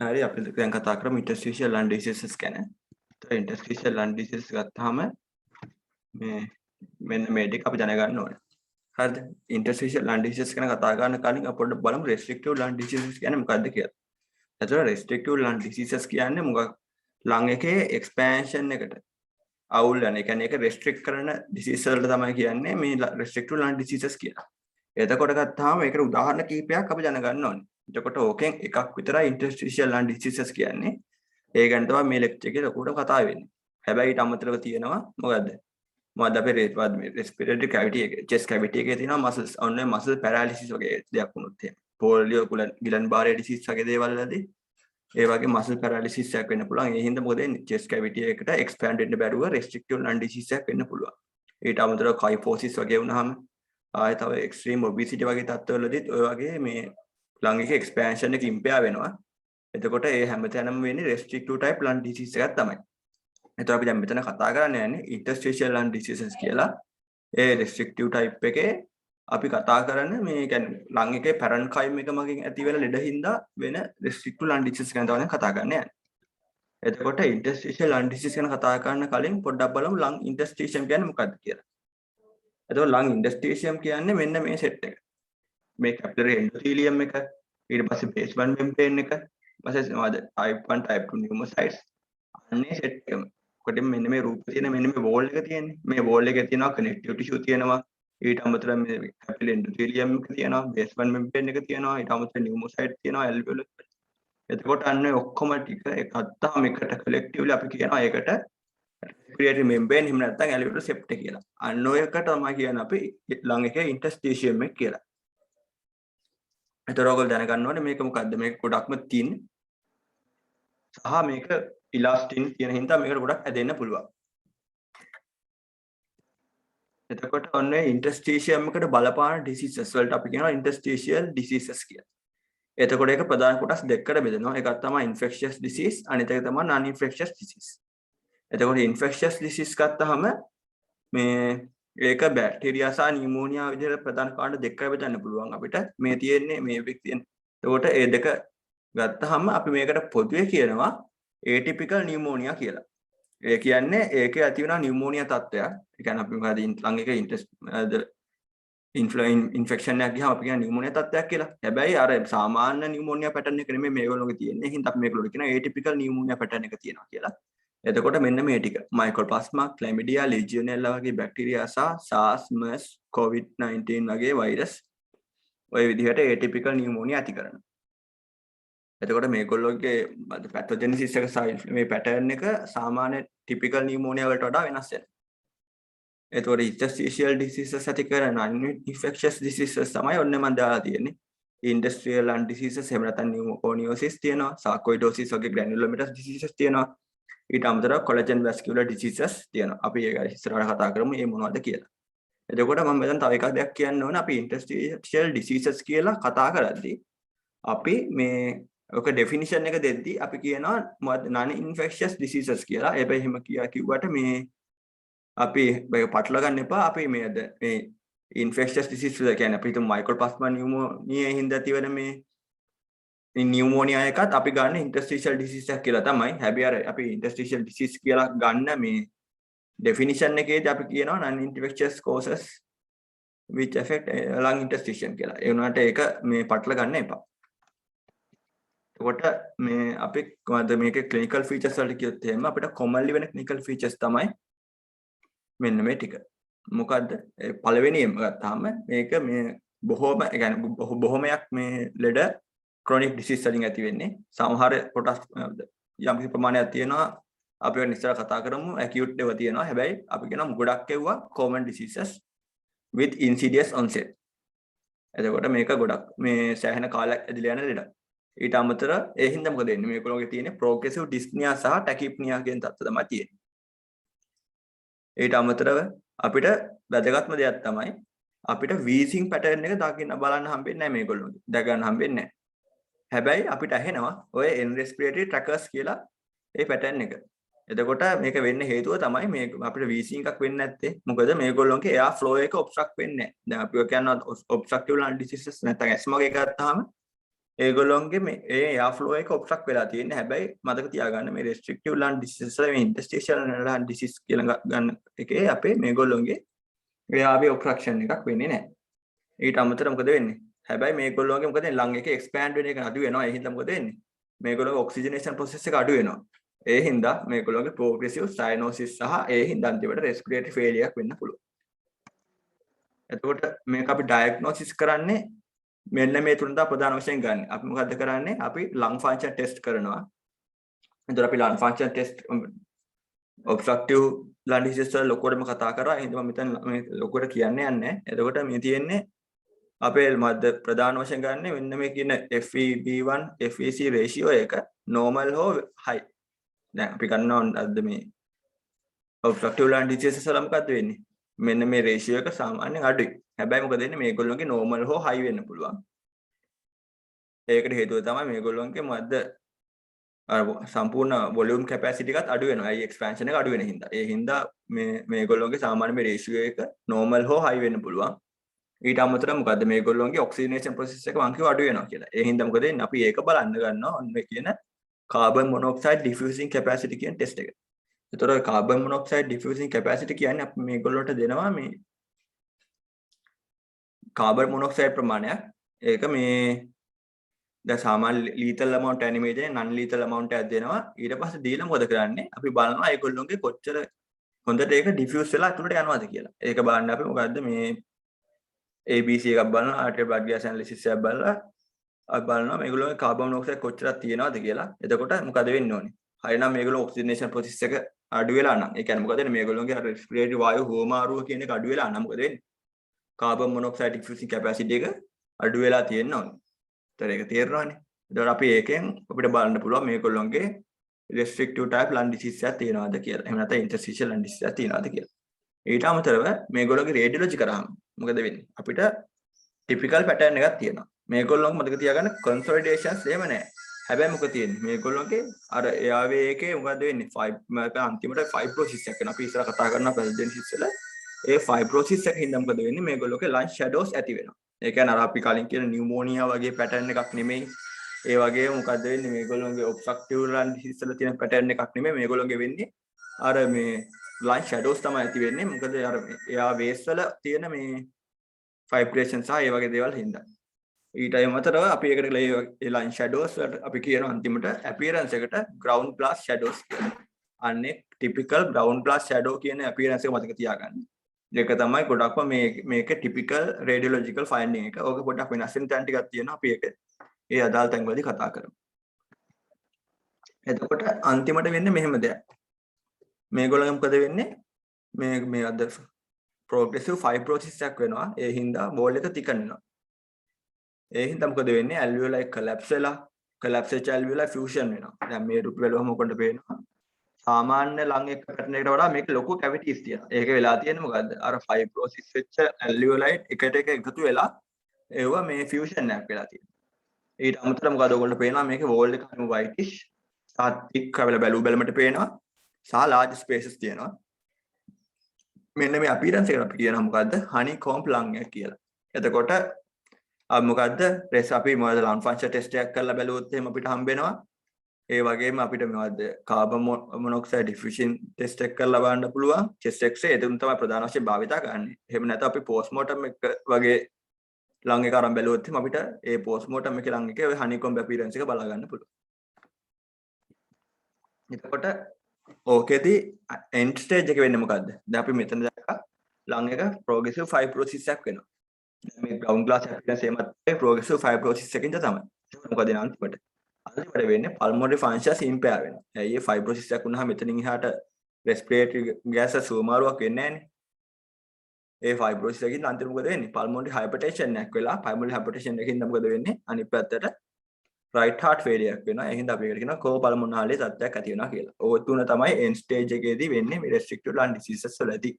හරි අපි දැන් කතා කරමු interstitial lung diseases ගැන. ඒතර interstitial lung diseases ගත්තාම මේ මෙන්න මේ ටික අපි දැනගන්න ඕනේ. හරිද? interstitial lung diseases ගැන කතා කරන්න කලින් අපි පොඩ්ඩක් බලමු restrictive lung diseases කියන්නේ මොකක්ද කියලා. එතකොට restrictive lung diseases කියන්නේ මොකක් lung එකේ expansion එකට අවුල් වෙන. ඒ කියන්නේ ඒක restrict කරන disease වලට තමයි කියන්නේ මේ restrictive lung diseases කියලා. එතකොට ගත්තාම ඒකට උදාහරණ කිහිපයක් අපි දැනගන්න ඕනේ. එතකොට ඕකෙන් එකක් විතරයි interstitial lung diseases කියන්නේ. ඒ ගැන තමයි මේ ලෙක්චර් එකේ ලොකුට කතා වෙන්නේ. හැබැයි ඊට අමතරව තියෙනවා මොකද්ද? මොකද්ද අපේ respiratory cavity එකේ chest cavity එකේ තියෙනවා muscles. ඔන්න muscle paralysis වගේ දෙයක් වුණොත් එහෙම. polio ගිලන් බාරේ disease වගේ දේවල් වලදී ඒ වගේ muscle paralysis එකක් වෙන්න පුළුවන්. ඒ හින්දා මොකද වෙන්නේ? chest cavity එකට expand වෙන්න බැරුව restrictive lung disease එකක් වෙන්න පුළුවන්. ඊට අමතරව kyphosis වගේ වුණාම ආයෙ තව extreme obesity වගේ තත්ත්වවලදීත් ඔය වගේ මේ lung එකේ expansion එක impair වෙනවා. එතකොට ඒ හැමතැනම වෙන්නේ restrictive type lung disease එකක් තමයි. එතකොට අපි දැන් මෙතන කතා කරන්න යන්නේ interstitial lung diseases කියලා. ඒ restrictive type එකේ අපි කතා කරන්නේ මේ කියන්නේ lung එකේ parenchyma එක මගින් ඇති වෙන ලෙඩ හින්දා වෙන restrictive lung diseases ගැන තමයි කතා කරන්න යන්නේ. එතකොට interstitial lung disease ගැන කතා කරන්න කලින් පොඩ්ඩක් බලමු lung interstitium කියන්නේ මොකක්ද කියලා. එතකොට lung interstitium කියන්නේ මෙන්න මේ set එක. මේ capillary endothelium එක ඊට පස්සේ basement membrane එක ඊපස්සේ මොකද type 1 type 2 pneumocytes අන්නේ set එකම. කොටින් මෙන්න මේ රූප තියෙන මෙන්න මේ wall එක තියෙන්නේ. මේ wall එකේ තියෙනවා connective tissue තියෙනවා. ඊට අමතරව මේ capillary endothelium එක තියෙනවා, basement membrane එක තියෙනවා, ඊට අමතරව pneumocyte තියෙනවා, alveolus. එතකොට අන්න ඔක්කොම ටික එකත්තාම එකට collectively අපි කියනවා ඒකට respiratory membrane එහෙම නැත්නම් alveolar septum කියලා. අන්න ඔයකට තමයි කියන්නේ අපි lung එකේ interstitium එක කියලා. එතකොට ඔයගොල්ලෝ දැනගන්න ඕනේ මේක මොකද්ද? මේක ගොඩක්ම thin සහ මේක elastin කියන හින්දා මේකට ගොඩක් ඇදෙන්න පුළුවන්. එතකොට ඔන්නේ interstitium එකට බලපාන diseases වලට අපි කියනවා interstitial diseases කියලා. එතකොට ඒක ප්‍රධාන කොටස් දෙකකට බෙදෙනවා. එකක් තමයි infectious disease, අනිත් එක තමයි non infectious disease. එතකොට infectious disease ගත්තාම මේ ඒක බැක්ටීරියා සහ නියුමෝනියා විදිහට ප්‍රධාන කාණ්ඩ දෙකකට බෙදන්න පුළුවන් අපිට. මේ තියෙන්නේ මේ තියෙන. එතකොට ඒ දෙක ගත්තාම අපි මේකට පොදුවේ කියනවා atypical pneumonia කියලා. ඒ කියන්නේ ඒකේ ඇති වෙන නියුමෝනියා තත්ත්වයක්. ඒ කියන්නේ අපි මොකද lung එකේ ඉන්ෆෙක්ෂන් එකක් ගියාම අපි කියන නියුමෝනියා තත්ත්වයක් කියලා. හැබැයි අර සාමාන්‍ය නියුමෝනියා පැටර්න් එක නෙමෙයි මේගොල්ලෝගේ තියෙන්නේ. හින්දා අපි මේගොල්ලෝ කියන atypical pneumonia පැටර්න් එක තියෙනවා කියලා. එතකොට මෙන්න මේ ටික mycoplasma, chlamydia, legionella වගේ බැක්ටීරියා සහ SARS, MERS, COVID-19 වගේ වෛරස් ඔය විදිහට atypical pneumonia ඇති කරනවා. එතකොට මේගොල්ලෝගේ pathogenesis එක සහ මේ පැටර්න් එක සාමාන්‍ය typical pneumonia වලට වඩා වෙනස් වෙනවා. එතකොට interstitial diseases ඇති කරන non-infectious diseases තමයි ඔන්න මම දාලා තියෙන්නේ. industrial lung diseases එහෙම නැත්නම් pneumoconiosis තියෙනවා, sarcoidosis වගේ granulomatous diseases තියෙනවා. ඊට අමතරව collagen vascular diseases තියෙනවා. අපි ඒක ඉස්සරහට කතා කරමු මේ මොනවද කියලා. එතකොට මම මෙතන තව එකක් දෙයක් කියන්න ඕන. අපි interstitial diseases කියලා කතා කරද්දී අපි මේ ඔක definition එක දෙද්දී අපි කියනවා මොකද්ද non-infectious diseases කියලා. හැබැයි එහෙම කිව්වට මේ අපි මේක පටල ගන්න එපා. අපි මේ infectious disease කියන්නේ අපි හිතමු mycoplasma pneumonia හින්දා තියෙන මේ pneumonia එකත් අපි ගන්න interstitial disease එකක් කියලා තමයි. හැබැයි අර අපි interstitial disease කියලා ගන්න මේ definition එකේදී අපි කියනවා non-infectious causes which affect lung interstitium කියලා. ඒ වුණාට ඒක මේ පටල ගන්න එපා. එතකොට මේ අපි කොහොමද මේකේ clinical features වලට කියොත් එහෙම අපිට commonly වෙන clinical features තමයි මෙන්න මේ ටික. මොකද්ද? පළවෙනියෙන්ම ගත්තාම මේක මේ බොහොම ඒ කියන්නේ බොහොමයක් මේ ලෙඩ chronic disease වලින් ඇති වෙන්නේ. සමහර කොටස් යම් කිසි ප්‍රමාණයක් තියෙනවා අපි වෙන ඉස්සර කතා කරමු acute ඒවා තියෙනවා. හැබැයි අපි කියනවා ගොඩක් ඒවා common diseases with insidious onset. එතකොට මේක ගොඩක් මේ සෑහෙන කාලයක් ඇදලා යන ලෙඩක්. ඊට අමතරව ඒ හින්දා මොකද වෙන්නේ? මේකලෝගේ තියෙන progressive dyspnea සහ tachypnea කියන තත්ත්ව තමයි තියෙන්නේ. ඊට අමතරව අපිට වැදගත්ම දෙයක් තමයි අපිට wheezing pattern එක දකින්න බලන්න හම්බෙන්නේ නැහැ මේගොල්ලෝගේ. දැක ගන්න හම්බෙන්නේ නැහැ. හැබැයි අපිට ඇහෙනවා ඔය N respiratory trackers කියලා ඒ pattern එක. එතකොට මේක වෙන්න හේතුව තමයි මේ අපිට wheezing එකක් වෙන්නේ නැත්තේ. මොකද මේගොල්ලෝගේ air flow එක obstruct වෙන්නේ නැහැ. දැන් අපි කියනවා obstructive lung diseases නැත්නම් asthma එක ගත්තාම ඒගොල්ලොන්ගේ මේ එයා ෆ්ලෝ එක ඔබ්ස්ට්‍රක්ට් වෙලා තියෙන්නේ. හැබැයි මතක තියාගන්න මේ රෙස්ට්‍රික්ටිව් ලන් ඩිසීසස් වල මේ ඉන්ටර්ස්ටිෂියල් ලන් ඩිසීස් කියලා ගන්න එකේ අපේ මේගොල්ලොන්ගේ එයාගේ ඔබ්ස්ට්‍රක්ෂන් එකක් වෙන්නේ නැහැ. ඊට අමතරව මොකද වෙන්නේ? හැබැයි මේගොල්ලෝගේ මොකද ලං එකේ එක්ස්පෑන්ඩ් වෙන එක අඩු වෙනවා. ඒ හින්දා මොකද වෙන්නේ? මේගොල්ලෝගේ ඔක්සිජනේෂන් ප්‍රොසෙස් එක අඩු වෙනවා. ඒ හින්දා මේගොල්ලෝගේ ප්‍රෝග්‍රෙසිව් සයනොසිස් සහ ඒ හින්දා අන්තිමට රෙස්පිරේටරි ෆේලියර් එකක් වෙන්න පුළුවන්. එතකොට මේක අපි ඩයග්නොසිස් කරන්නේ මෙන්න මේ තුන තමයි ප්‍රධාන වශයෙන් ගන්න. අපි මොකද්ද කරන්නේ? අපි ලං ෆන්ක්ෂන් ටෙස්ට් කරනවා. එතකොට අපි ලං ෆන්ක්ෂන් ටෙස්ට් ඔබ්ස්ට්‍රක්ටිව් ලන් ඩිසීස් වල ලොකුවටම කතා කරා. එහෙනම් මම මෙතන මේ ලොකුවට කියන්නේ නැහැ. එතකොට මේ තියෙන්නේ අපේ මැද ප්‍රධාන වශයෙන් ගන්න මෙන්න මේ කියන FEB1 FEC රේෂියෝ එක normal හෝ high. දැන් අපි ගන්නවා අද මේ ඔබ්ස්ට්‍රක්ටිව් ලන් ඩිසීසස් වල මොකද්ද වෙන්නේ? මෙන්න මේ රේෂියෝ එක සාමාන්‍යයෙන් අඩුයි. හැබැයි මොකද වෙන්නේ මේගොල්ලෝගේ normal හෝ high වෙන්න පුළුවන්. ඒකට හේතුව තමයි මේගොල්ලෝගේ මොකද්ද සම්පූර්ණ වොලියුම් කැපැසිටි එකත් අඩු වෙනවා. ඒ එක්ස්පැන්ෂන් එක අඩු වෙන හින්දා. ඒ හින්දා මේගොල්ලෝගේ සාමාන්‍ය මේ රේෂියෝ එක normal හෝ high වෙන්න පුළුවන්. ඊට අමතරව මොකද්ද මේගොල්ලෝගේ ඔක්සිජනේෂන් ප්‍රොසෙස් එක මං කිව්ව අඩු වෙනවා කියලා. ඒ හින්දා මොකද වෙන්නේ අපි ඒක බලන්න ගන්නවා ඔන්න කියන කාබන් මොනොක්සයිඩ් ඩිෆියුසින් කැපැසිටි කියන ටෙස්ට් එක. ඒතර කාබන් මොනොක්සයිඩ් ඩිෆියුසින් කැපැසිටි කියන්නේ අපි මේගොල්ලෝට දෙනවා මේ කාබන් මොනොක්සයිඩ් ප්‍රමාණයක්. ඒක මේ දැන් සාමාන්‍ය ලීතල් amount animate non lethal amount එකක් දෙනවා. ඊට පස්සේ දීලා මොකද කරන්නේ? අපි බලනවා ඒගොල්ලෝගේ කොච්චර හොඳට ඒක ඩිෆියුස් වෙලා අතුලට යනවාද කියලා. ඒක බලන්න අපි මොකද්ද මේ ABC එකක් බලනවා RT blood gas analysis එකක් බලලා අපි බලනවා මේගොල්ලෝගේ කාබන් මොනොක්සයිඩ් කොච්චරක් තියෙනවද කියලා. එතකොට මොකද වෙන්න ඕනේ? හරිනම් මේගොල්ලෝ ඔක්සිජනේෂන් ප්‍රොසෙස් එක අඩු වෙලා නම් ඒ කියන්නේ මොකද වෙන්නේ මේගොල්ලෝගේ රෙස්පිරේටරි වායු හුවමාරුව කියන එක අඩු වෙලා නම් මොකද වෙන්නේ? කාබන් මොනොක්සයිඩ් ඩිෆියුසින් කැපැසිටි එක අඩු වෙලා තියෙන්න ඕනේ. ඒතර ඒක තේරෙනවනේ. ඒතකොට අපි ඒකෙන් අපිට බලන්න පුළුවන් මේගොල්ලෝගේ restrictive type lung disease එකක් තියෙනවද කියලා. එහෙම නැත්නම් interstitial lung disease එකක් තියෙනවද කියලා. ඊට අමතරව මේගොල්ලෝගේ රේඩියොලොජි කරාම මොකද වෙන්නේ? අපිට ටිපිකල් පැටර්න් එකක් තියෙනවා. මේගොල්ලෝම මතක තියාගන්න කන්සොලිඩේෂන්ස් එහෙම නැහැ. හැබැයි මොකද තියෙන්නේ? මේගොල්ලෝගේ අර එයාවේ එකේ මොකද වෙන්නේ? අන්තිමට ෆයිබ්‍රොසිස් එක වෙනවා. අපි ඉස්සර කතා කරනවා පැරජෙනිසිස් වල. ඒ ෆයිබ්‍රොසිස් එක හින්දා මොකද වෙන්නේ? මේගොල්ලෝගේ ලං ෂැඩෝස් ඇති වෙනවා. ඒ කියන්නේ අර අපි කලින් කියන නියුමෝනියා වගේ පැටර්න් එකක් නෙමෙයි. ඒ වගේ මොකද වෙන්නේ? මේගොල්ලෝගේ ඔබ්ස්ට්‍රක්ටිව් ලන් ඩිසීස් වල තියෙන පැටර්න් එකක් නෙමෙයි. මේගොල්ලෝගේ වෙන්නේ අර මේ ලං ෂැඩෝස් තමයි ඇති වෙන්නේ. මොකද අර එයා වේස් වල තියෙන මේ ෆයිබ්‍රේෂන් සහ ඒ වගේ දේවල් හින්දා. ඊට අමතරව අපි ඒකට ඒ ලයින් ෂැඩෝස් වලට අපි කියන අන්තිමට අපියරන්ස් එකට ග්‍රවුන්ඩ් ග්ලාස් ෂැඩෝස් කියලා. අන්නේ ටිපිකල් ග්‍රවුන්ඩ් ග්ලාස් ෂැඩෝ කියන අපියරන්ස් එක මතක තියාගන්න. ඒක තමයි ගොඩක්ම මේක ටිපිකල් රේඩියොලොජිකල් ෆයින්ඩින් එක. ඕක පොඩ්ඩක් වෙනස් වෙන තැන් ටිකක් තියෙනවා. අපි ඒක ඒ අදාළ තැන් වලදී කතා කරමු. එතකොට අන්තිමට වෙන්නේ මෙහෙම දෙයක්. මේගොල්ලෝ මොකද වෙන්නේ? මේ අද progressive fibrosis එකක් වෙනවා. ඒ හින්දා වෝල් එක තිකන් වෙනවා. ඒ හින්දා මොකද වෙන්නේ? alveoli collapse වෙලා collapse වෙච්ච alveoli fusion වෙනවා. දැන් මේ රුපි වල මොකටද පේනවා? සාමාන්‍ය ලං එක පැටර්න් එකට වඩා මේක ලොකු cavities තියෙනවා. ඒක වෙලා තියෙන්නේ මොකද්ද? අර fibrosis වෙච්ච alveoli එකට එක එකතු වෙලා ඒව මේ fusion එකක් වෙලා තියෙනවා. ඊට අමතරව මොකද ඔයගොල්ලෝ පේනවා මේකේ wall එක හරිම whitish සහ thick කවල බැලුමට පේනවා. සහ large spaces තියෙනවා. මෙන්න මේ අපියරන්ස් එකට අපි කියනවා මොකද්ද? honeycomb lung එක කියලා. එතකොට අපි මොකද්ද? අපි මොකද lung function test එකක් කරලා බැලුවොත් එහෙම අපිට හම්බ වෙනවා. ඒ වගේම අපිට මොකද්ද? carbon monoxide diffusion test එක කරලා බලන්න පුළුවන්. chest x-ray ඒ තුන තමයි ප්‍රධාන වශයෙන් භාවිතා කරන්නේ. එහෙම නැත්නම් අපි postmortem එක වගේ lung එක අරන් බැලුවොත් එහෙම අපිට ඒ postmortem එකේ lung එකේ honeycomb appearance එක බලා ගන්න පුළුවන්. එතකොට ඕකේදී end stage එක වෙන්නේ මොකද්ද? දැන් අපි මෙතන දැක්කා lung එක progressive fibrosis එකක් වෙනවා. මේ ground glass appearance එකත් progressive fibrosis එකකින්ද තමයි. මොකද අන්තිමට අන්තිමට වෙන්නේ pulmonary functions impair වෙනවා. ඇයි ඒ fibrosis එකක් වුණාම මෙතනින් එහාට respiratory gases සුවමාරුවක් වෙන්නේ නැහැනේ. ඒ fibrosis එකකින් අන්තිමට මොකද වෙන්නේ? pulmonary hypertension එකක් වෙලා pulmonary hypertension එකකින් මොකද වෙන්නේ? අනිත් පැත්තට right heart failure එකක් වෙනවා. ඒ හින්දා අපි ඒකට කියනවා co-pulmonary තත්ත්වයක් ඇති වෙනවා කියලා. ඕක තුන තමයි end stage එකේදී වෙන්නේ මේ restrictive lung diseases වලදී.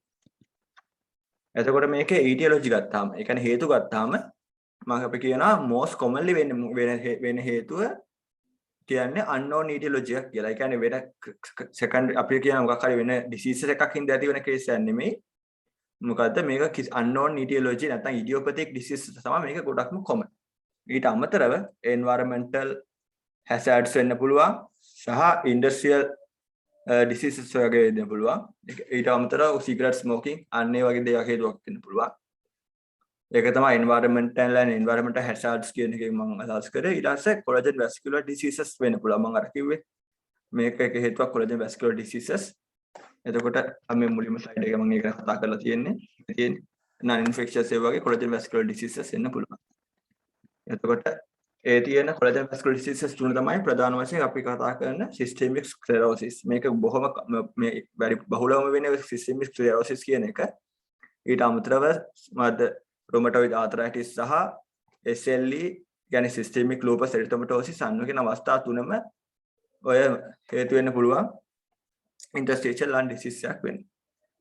එතකොට මේකේ etiology ගත්තාම, ඒ කියන්නේ හේතු ගත්තාම මම අපි කියනවා most commonly වෙන හේතුව කියන්නේ unknown etiology එකක් කියලා. ඒ කියන්නේ වෙන secondary අපි කියන මොකක් හරි වෙන diseases එකක් හින්දා ඇති වෙන case එකක් නෙමෙයි. මොකද්ද මේක unknown etiology නැත්නම් idiopathic disease තමයි මේක ගොඩක්ම common. ඊට අමතරව environmental hazards වෙන්න පුළුවන් සහ industrial diseases වගේ වෙන්න පුළුවන්. ඊට අමතරව cigarette smoking අන්න ඒ වගේ දේවල් හේතුවක් වෙන්න පුළුවන්. ඒක තමයි environmental and environmental hazards කියන එකෙන් මම අදහස් කරේ. ඊට පස්සේ collagen vascular diseases වෙන්න පුළුවන්. මම අර කිව්වේ මේක එක හේතුවක් collagen vascular diseases. එතකොට මේ මුලින්ම slide එකේ මම ඒක කතා කරලා තියෙන්නේ. non infectious ඒ වගේ collagen vascular diseases වෙන්න පුළුවන්. එතකොට ඒ තියෙන collagen vascular diseases තුන තමයි ප්‍රධාන වශයෙන් අපි කතා කරන systemic sclerosis. මේක බොහොම මේ වැඩි බහුලවම වෙන systemic sclerosis කියන එක. ඊට අමතරව මද rheumatoid arthritis සහ SLE කියන්නේ systemic lupus erythematosus අන්න කියන අවස්ථා තුනම ඔය හේතු වෙන්න පුළුවන් interstitial lung disease එකක් වෙන්න.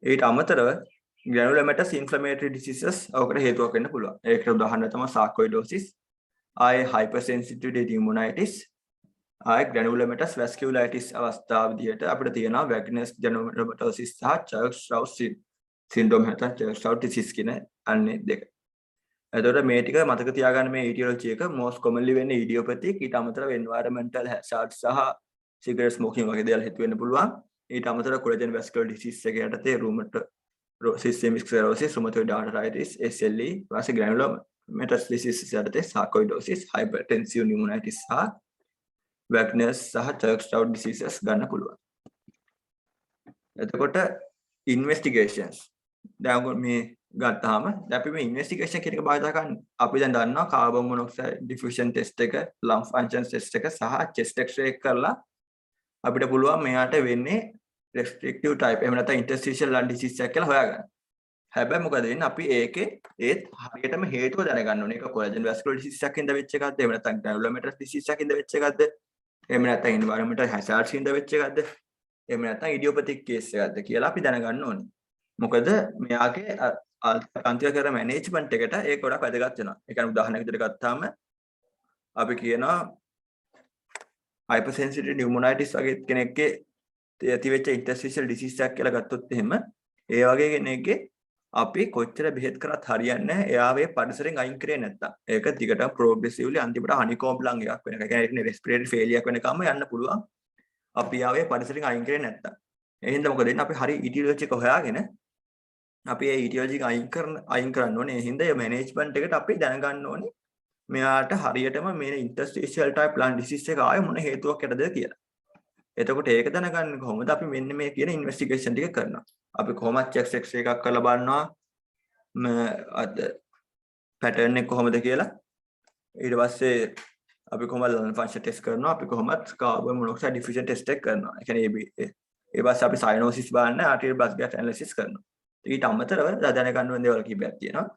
ඊට අමතරව granulomatous inflammatory diseases ඔකට හේතුවක් වෙන්න පුළුවන්. ඒකට උදාහරණ තමයි sarcoidosis, ආයේ hypersensitivity pneumonitis, ආයේ granulomatous vasculitis අවස්ථාව විදිහට අපිට තියෙනවා Wegener's granulomatosis සහ Church-Strauss syndrome නැත්නම් Church-Strauss disease කියන අන්නේ දෙක. එතකොට මේ ටික මතක තියාගන්න මේ etiology එක most commonly වෙන්නේ idiopathic ඊට අමතරව environmental hazards සහ cigarette smoking වගේ දේවල් හේතු වෙන්න පුළුවන්. ඊට අමතරව collagen vascular disease එක යටතේ systemic sclerosis, rheumatoid arthritis, SLE, වාසේ granulomatous disease යටතේ sarcoidosis, hypertensive pneumonitis සහ Wegener's සහ Church-Strauss diseases ගන්න පුළුවන්. එතකොට investigations දැන් මේ ගත්තාම අපි මේ ඉන්වෙස්ටිගේෂන් කියන එක භාවිත කරන්නේ අපි දැන් දන්නවා කාබන් මොනොක්සයිඩ් ඩිෆියුෂන් ටෙස්ට් එක ලං ෆන්ක්ෂන් ටෙස්ට් එක සහ චෙස්ට් එක්ස්රේ එක කරලා අපිට පුළුවන් මෙයාට වෙන්නේ restrictive type එහෙම නැත්නම් interstitial lung disease එකක් කියලා හොයාගන්න. හැබැයි මොකද වෙන්නේ අපි ඒකේ ඒත් හරියටම හේතුව දැනගන්න ඕනේ. ඒක collagen vascular disease එකක් ඉඳ වෙච්ච එකක්ද එහෙම නැත්නම් granulomatous disease එකක් ඉඳ වෙච්ච එකක්ද එහෙම නැත්නම් environmental hazards ඉඳ වෙච්ච එකක්ද එහෙම නැත්නම් idiopathic case එකක්ද කියලා අපි දැනගන්න ඕනේ. මොකද මෙයාගේ අන්තිම කර මැනේජ්මන්ට් එකට ඒක ගොඩක් වැදගත් වෙනවා. ඒ කියන්නේ උදාහරණයක් විදිහට ගත්තාම අපි කියනවා hypersensitive pneumonitis වගේ කෙනෙක්ගේ ඇතිවෙච්ච interstitial disease එකක් කියලා ගත්තොත් එහෙම ඒ වගේ කෙනෙක්ගේ අපි කොච්චර බෙහෙත් කරත් හරියන්නේ නැහැ. එයාගේ පරිසරයෙන් අයින් කරේ නැත්තම්. ඒක දිගටම progressively අන්තිමට honeycomb lung එකක් වෙන එක. ඒ කියන්නේ respiratory failure එකක් වෙනකම්ම යන්න පුළුවන්. අපි යාවේ පරිසරයෙන් අයින් කරේ නැත්තම්. ඒ හින්දා මොකද වෙන්නේ? අපි හරි etiology එක හොයාගෙන අපි ඒ etiology එක අයින් කරන්න ඕනේ. ඒ හින්දා මේ මැනේජ්මන්ට් එකට අපි දැනගන්න ඕනේ මෙයාට හරියටම මේ interstitial type lung disease එක ආයේ මොන හේතුවක් යටද කියලා. එතකොට ඒක දැනගන්න කොහොමද අපි මෙන්න මේ කියන ඉන්වෙස්ටිගේෂන් ටික කරනවා. අපි කොහොමද chest x-ray එකක් කරලා බලනවා අද pattern එක කොහොමද කියලා. ඊට පස්සේ අපි කොහොමද lung function test කරනවා. අපි කොහොමද carbon monoxide diffusion test එක කරනවා. ඒ කියන්නේ ඒ පස්සේ අපි cyanosis බලන්න arterial blood gas analysis කරනවා. ඊට අමතරව දැනගන්න ඕන දේවල් කිහිපයක් තියෙනවා.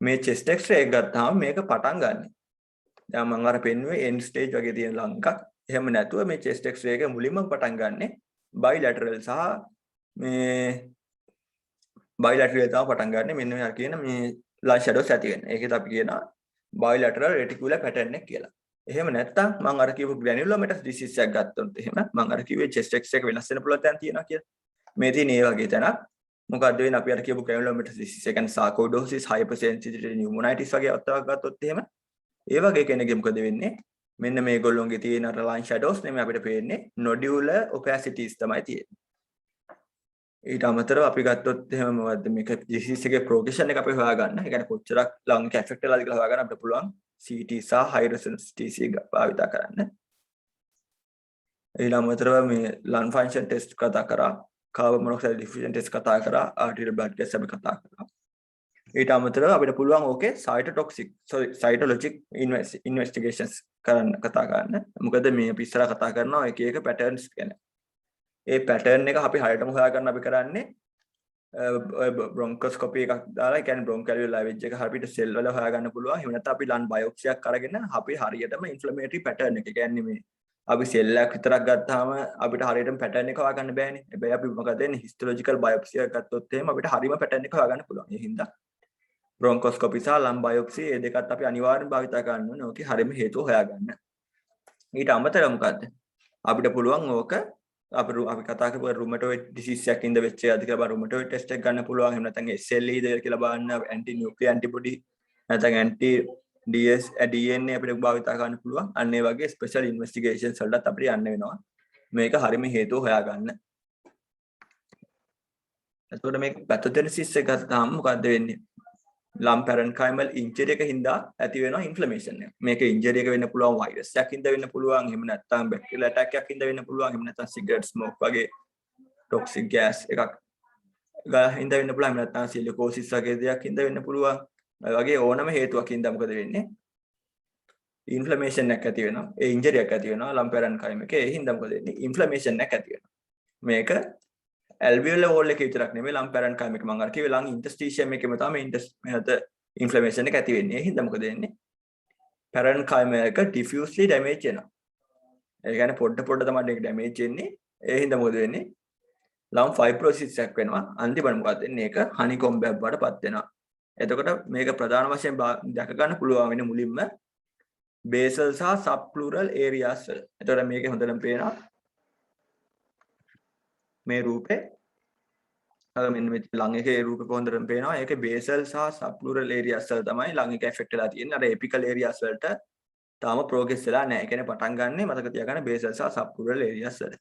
මේ chest x-ray එක ගත්තාම මේක පටන් ගන්න. දැන් මම අර පෙන්නුවේ end stage වගේ තියෙන ලං එකක්. එහෙම නැතුව මේ chest x-ray එක මුලින්ම පටන් ගන්නෙ bilateral සහ මේ bilateral තමයි පටන් ගන්නෙ මෙන්න මේ කියන මේ lung shadows ඇති වෙන. ඒකත් අපි කියනවා bilateral reticular pattern එක කියලා. එහෙම නැත්නම් මම අර කියපු granulomatous disease එකක් ගත්තොත් එහෙම මම අර කිව්වේ chest x-ray එක වෙනස් වෙන පුළුවන් තැන් තියෙනවා කියලා. මේ තියෙන ඒ වගේ තැනක් මොකද්ද වෙන්නේ අපි අර කියපු granulomatous disease එක කියන්නේ sarcoidosis, hypersensitivity pneumonitis වගේ අවස්ථාවක් ගත්තොත් එහෙම ඒ වගේ කෙනෙක්ගේ මොකද වෙන්නේ? මෙන්න මේගොල්ලෝගේ තියෙන අර line shadows නෙමෙයි අපිට පේන්නේ nodular opacities තමයි තියෙන්නේ. ඊට අමතරව අපි ගත්තොත් එහෙම මොකද්ද මේක disease එකේ progression එක අපි හොයාගන්න. ඒ කියන්නේ කොච්චරක් lung එක affect වෙලාද කියලා හොයාගන්න අපිට පුළුවන් CT සහ high resonance TC භාවිත කරන්න. ඊට අමතරව මේ lung function test කතා කරා, carbon monoxide diffusion test කතා කරා, arterial blood gas අපි කතා කරා. ඊට අමතරව අපිට පුළුවන් ඕකේ cytologic investigations කරන්න කතා කරන්න. මොකද මේ අපි ඉස්සරහ කතා කරනවා එක එක patterns ගැන. ඒ pattern එක අපි හරියටම හොයාගන්න අපි කරන්නේ bronchoscopy එකක් දාලා ඒ කියන්නේ bronchoalveolar lavage එක අපිට cell වල හොයාගන්න පුළුවන්. එහෙම නැත්නම් අපි lung biopsy එකක් අරගෙන අපි හරියටම inflammatory pattern එක කියන්නේ මේ අපි cell එකක් විතරක් ගත්තාම අපිට හරියටම pattern එක හොයාගන්න බෑනේ. හැබැයි අපි මොකද වෙන්නේ histological biopsy එකක් ගත්තොත් එහෙම අපිට හරියම pattern එක හොයාගන්න පුළුවන්. ඒ හින්දා bronchoscopy සහ lung biopsy මේ දෙකත් අපි අනිවාර්යෙන් භාවිත කරන්න ඕනේ. ඕකේ හරියම හේතුව හොයාගන්න. ඊට අමතරව මොකද්ද? අපිට පුළුවන් ඕක අපි කතා කරපු rheumatoid disease එකක් ඉඳ වෙච්ච එකද කියලා බලන්න rheumatoid test එක ගන්න පුළුවන්. එහෙම නැත්නම් SLE ද කියලා බලන්න anti nuclear antibody නැත්නම් anti DNA අපිට භාවිතා කරන්න පුළුවන්. අන්න ඒ වගේ ස්පෙෂල් ඉන්වෙස්ටිගේෂන්ස් වලටත් අපිට යන්න වෙනවා. මේක හරියම හේතුව හොයාගන්න. එතකොට මේක පැතොජෙනිසිස් එක ගත්තාම මොකද්ද වෙන්නේ? ලම් පැරන්කයිමල් ඉන්ජරි එක හින්දා ඇති වෙනවා ඉන්ෆ්ලමේෂන් එක. මේක ඉන්ජරි එක වෙන්න පුළුවන් වෛරස් එකක් හින්දා වෙන්න පුළුවන්. එහෙම නැත්නම් බැක්ටීරියල් ඇටැක් එකක් හින්දා වෙන්න පුළුවන්. එහෙම නැත්නම් සිගරට් ස්මෝක් වගේ ටොක්සික් ගෑස් එකක් හින්දා වෙන්න පුළුවන්. එහෙම නැත්නම් සිලිකෝසිස් වගේ දෙයක් හින්දා වෙන්න පුළුවන්. ඒ වගේ ඕනම හේතුවක් හින්දා මොකද වෙන්නේ? ඉන්ෆ්ලමේෂන් එකක් ඇති වෙනවා. ඒ ඉන්ජරි එකක් ඇති වෙනවා ලම් පැරන්කයිම එකේ. ඒ හින්දා මොකද වෙන්නේ? ඉන්ෆ්ලමේෂන් එකක් ඇති වෙනවා. මේක ඇල්වියුලර් වෝල් එකේ විතරක් නෙමෙයි ලම් පැරන්කයිම එක මම අර කිව්වේ ලම් ඉන්ටර්ස්ටිෂියම් එකේම තමයි ඉන්ෆ්ලමේෂන් එක ඇති වෙන්නේ. ඒ හින්දා මොකද වෙන්නේ? පැරන්කයිම එක ඩිෆියුස්ලි ඩැමේජ් වෙනවා. ඒ කියන්නේ පොඩ තමයි මේක ඩැමේජ් වෙන්නේ. ඒ හින්දා මොකද වෙන්නේ? ලම් ෆයිබ්‍රොසිස් එකක් වෙනවා. අන්තිමට මොකද වෙන්නේ? ඒක හනිකොම්බයක් වඩපත් වෙනවා. එතකොට මේක ප්‍රධාන වශයෙන් දැක ගන්න පුළුවන් වෙන්නේ මුලින්ම බේසල් සහ සබ්ප්ලූරල් ඒරියාස් වල. එතකොට මේකේ හොඳටම පේනවා මේ රූපේ අර මෙන්න මේ ලං එකේ රූපේ හොඳටම පේනවා. ඒකේ බේසල් සහ සබ්ප්ලූරල් ඒරියාස් වල තමයි ලං එක ඇෆෙක්ට් වෙලා තියෙන්නේ. අර එපිකල් ඒරියාස් වලට තාම ප්‍රෝග්‍රස් වෙලා නැහැ. ඒ කියන්නේ පටන් ගන්නෙ මතක තියාගන්න බේසල් සහ සබ්ප්ලූරල් ඒරියාස් වල.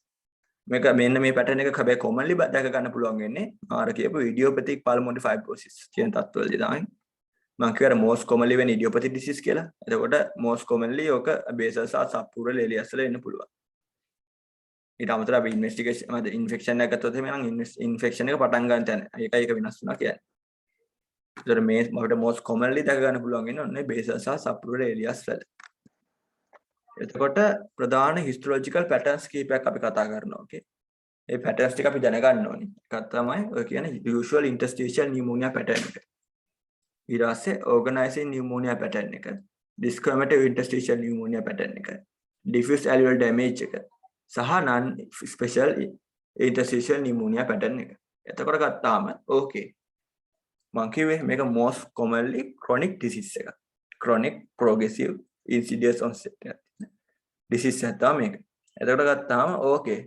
මේක මෙන්න මේ පැටර්න් එක හැබැයි කොමන්ලි දැක ගන්න පුළුවන් වෙන්නේ අර කියපු ඉඩියෝපැතික් පල්මොනරි ෆයිබ්‍රොසිස් කියන තත්ත්වවලදී තමයි. මම කියවර most commonly වෙන idiopathic disease කියලා. එතකොට most commonly ඔක basal සහ subpleural areas වල එන්න පුළුවන්. ඊට අමතරව අපි investigation infection එක ගත්තොත් එහෙනම් infection එක පටන් ගන්න තැන. ඒකයි ඒක වෙනස් වෙනවා කියන්නේ. ඒතර මේ අපිට most commonly දැක ගන්න පුළුවන් වෙන්නේ ඔන්නේ basal සහ subpleural areas වල. එතකොට ප්‍රධාන histological patterns කීපයක් අපි කතා කරනවා. okay. ඒ patterns ටික අපි දැනගන්න ඕනේ. එකක් තමයි ඔය කියන්නේ usual interstitial pneumonia pattern එක. ඊට පස්සේ organizing pneumonia pattern එක, discriminative interstitial pneumonia pattern එක, diffuse alveolar damage එක සහ non special interstitial pneumonia pattern එක. එතකොට ගත්තාම okay. මම කිව්වේ මේක most commonly chronic disease එක. chronic progressive insidious onset එක. disease එක තමයි මේක. එතකොට ගත්තාම okay.